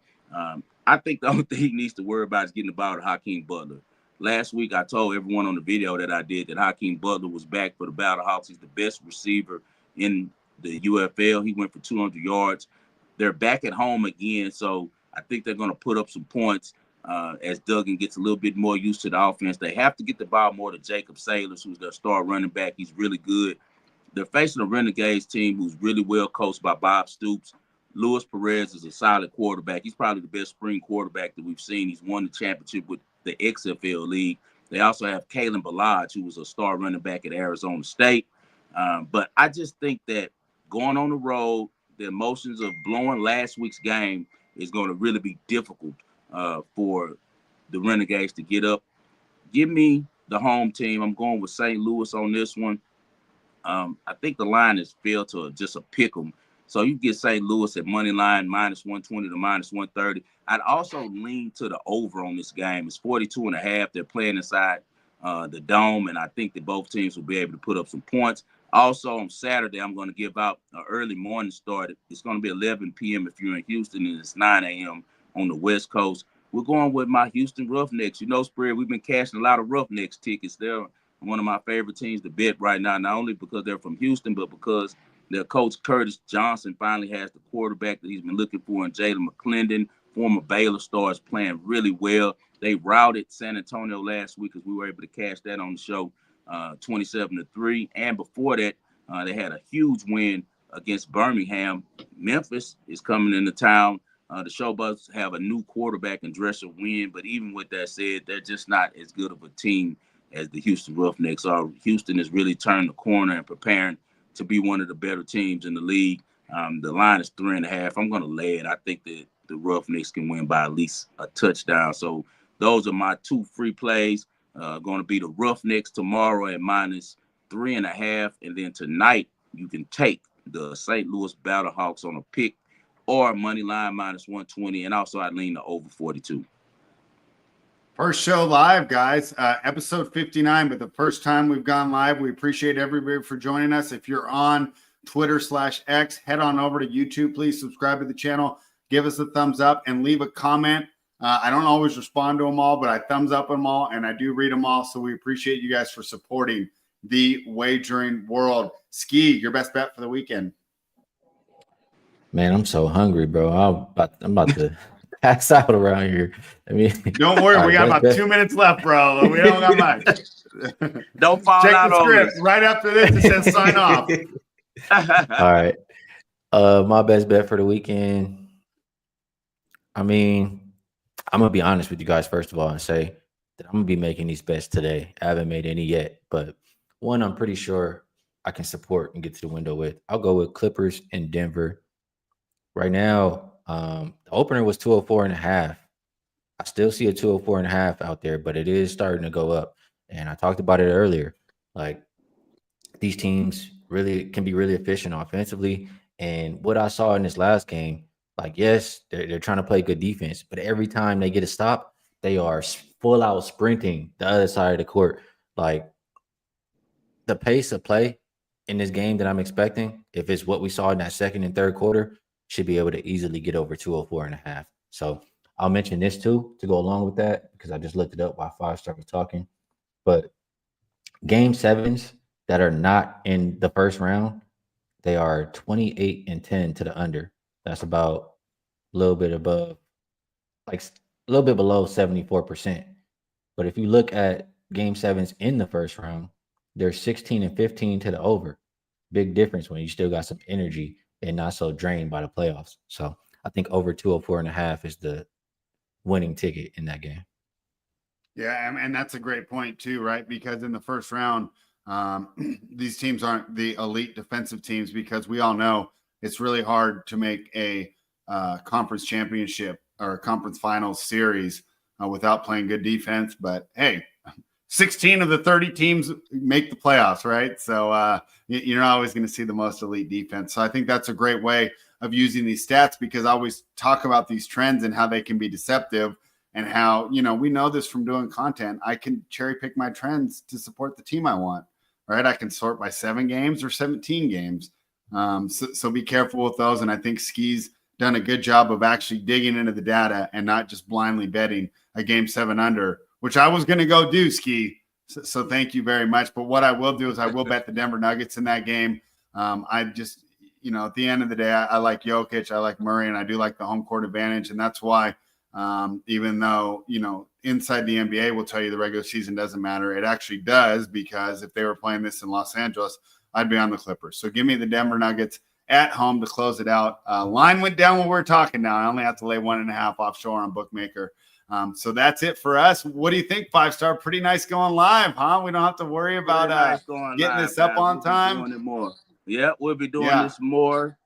I think the only thing he needs to worry about is getting the ball to Hakeem Butler. Last week, I told everyone on the video that I did that Hakeem Butler was back for the Battlehawks. He's the best receiver in the UFL. He went for 200 yards. They're back at home again, so I think they're going to put up some points as Duggan gets a little bit more used to the offense. They have to get the ball more to Jacob Saylors, who's their star running back. He's really good. They're facing a Renegades team who's really well coached by Bob Stoops. Luis Perez is a solid quarterback. He's probably the best spring quarterback that we've seen. He's won the championship with the XFL League. They also have Kalen Ballage, who was a star running back at Arizona State. But I just think that going on the road, the emotions of blowing last week's game is going to really be difficult for the Renegades to get up. Give me the home team. I'm going with St. Louis on this one. I think the line is filled to just a pick 'em. So you get St. Louis at money line -120 to -130. I'd also lean to the over on this game. It's 42.5. They're playing inside the Dome, and I think that both teams will be able to put up some points. Also on Saturday, I'm going to give out an early morning start. It's going to be 11 p.m. if you're in Houston, and it's 9 a.m. on the West Coast. We're going with my Houston Roughnecks. Spread, we've been cashing a lot of Roughnecks tickets. They're one of my favorite teams to bet right now, not only because they're from Houston, but because their coach Curtis Johnson finally has the quarterback that he's been looking for in Jalen McClendon. Former Baylor stars playing really well. They routed San Antonio last week because we were able to cash that on the show 27-3. And before that, they had a huge win against Birmingham. Memphis is coming into town. The Showboats have a new quarterback in Dresser Wynn, but even with that said, they're just not as good of a team as the Houston Roughnecks are. Houston has really turned the corner and preparing to be one of the better teams in the league. The line is 3.5. I'm going to lay it. I think that the Roughnecks can win by at least a touchdown. So those are my 2 free plays. Going to be the Roughnecks tomorrow at -3.5. And then tonight, you can take the St. Louis Battlehawks on a pick or money line -120. And also, I lean to over 42. First show live, guys. Episode 59, but the first time we've gone live. We appreciate everybody for joining us. If you're on Twitter/X, head on over to YouTube. Please subscribe to the channel. Give us a thumbs up and leave a comment. I don't always respond to them all, but I thumbs up them all, and I do read them all. So we appreciate you guys for supporting the wagering world. Ski, your best bet for the weekend. Man, I'm so hungry, bro. I'm about to pass out around here. I mean, don't worry, we got about 2 minutes left, bro. We don't got much. Don't fall Check out the script. on Right after this, it says sign off. All right. My best bet for the weekend. I mean, I'm gonna be honest with you guys first of all and say that I'm gonna be making these bets today. I haven't made any yet, but one I'm pretty sure I can support and get to the window with. I'll go with Clippers in Denver. Right now, the opener was 204.5. I still see a 204.5 out there, but it is starting to go up. And I talked about it earlier. Like these teams really can be really efficient offensively. And what I saw in this last game, like, yes, they're trying to play good defense, but every time they get a stop, they are full out sprinting the other side of the court. Like the pace of play in this game that I'm expecting, if it's what we saw in that second and third quarter, should be able to easily get over 204.5. So I'll mention this too to go along with that because I just looked it up while Five Star was talking. But game sevens that are not in the first round, they are 28-10 to the under. That's about a little bit above, like a little bit below 74%. But if you look at game sevens in the first round, they're 16-15 to the over. Big difference when you still got some energy and not so drained by the playoffs. So I think over 204.5 is the winning ticket in that game. Yeah, and that's a great point too, right? Because in the first round, these teams aren't the elite defensive teams because we all know it's really hard to make a conference championship or a conference finals series without playing good defense. But hey, 16 of the 30 teams make the playoffs, right? So you're not always going to see the most elite defense. So I think that's a great way of using these stats because I always talk about these trends and how they can be deceptive and how, we know this from doing content. I can cherry pick my trends to support the team I want, right? I can sort by 7 games or 17 games. So be careful with those. And I think Ski's done a good job of actually digging into the data and not just blindly betting a game 7 under, which I was going to go do, Ski. So thank you very much. But what I will do is I will bet the Denver Nuggets in that game. I just, at the end of the day, I like Jokic, I like Murray, and I do like the home court advantage. And that's why, even though, inside the NBA will tell you the regular season doesn't matter, it actually does because if they were playing this in Los Angeles, I'd be on the Clippers. So give me the Denver Nuggets at home to close it out. Line went down when we're talking now. I only have to lay 1.5 offshore on Bookmaker. So that's it for us. What do you think, Five Star? Pretty nice going live, huh? We don't have to worry about getting this up on time. Doing it more. Yeah, we'll be doing this more.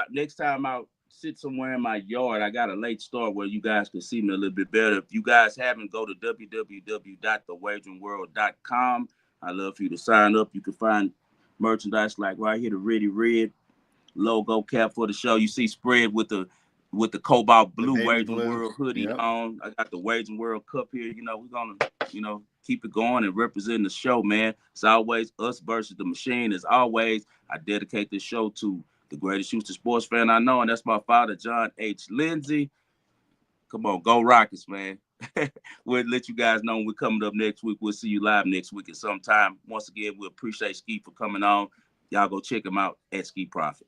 Next time I'll sit somewhere in my yard. I got a late start where you guys can see me a little bit better. If you guys haven't, go to www.thewageringworld.com. I'd love for you to sign up. You can find merchandise like right here, the Ready Red logo cap for the show. You see spread with the cobalt blue Wagering World hoodie on. I got the Wagering World cup here. We're gonna, keep it going and representing the show, man. It's always us versus the machine. As always, I dedicate this show to the greatest Houston sports fan I know, and that's my father, John H. Lindsay. Come on, go Rockets, man. We'll let you guys know when we're coming up next week. We'll see you live next week at some time. Once again, we appreciate Ski for coming on. Y'all go check him out at Ski Profit.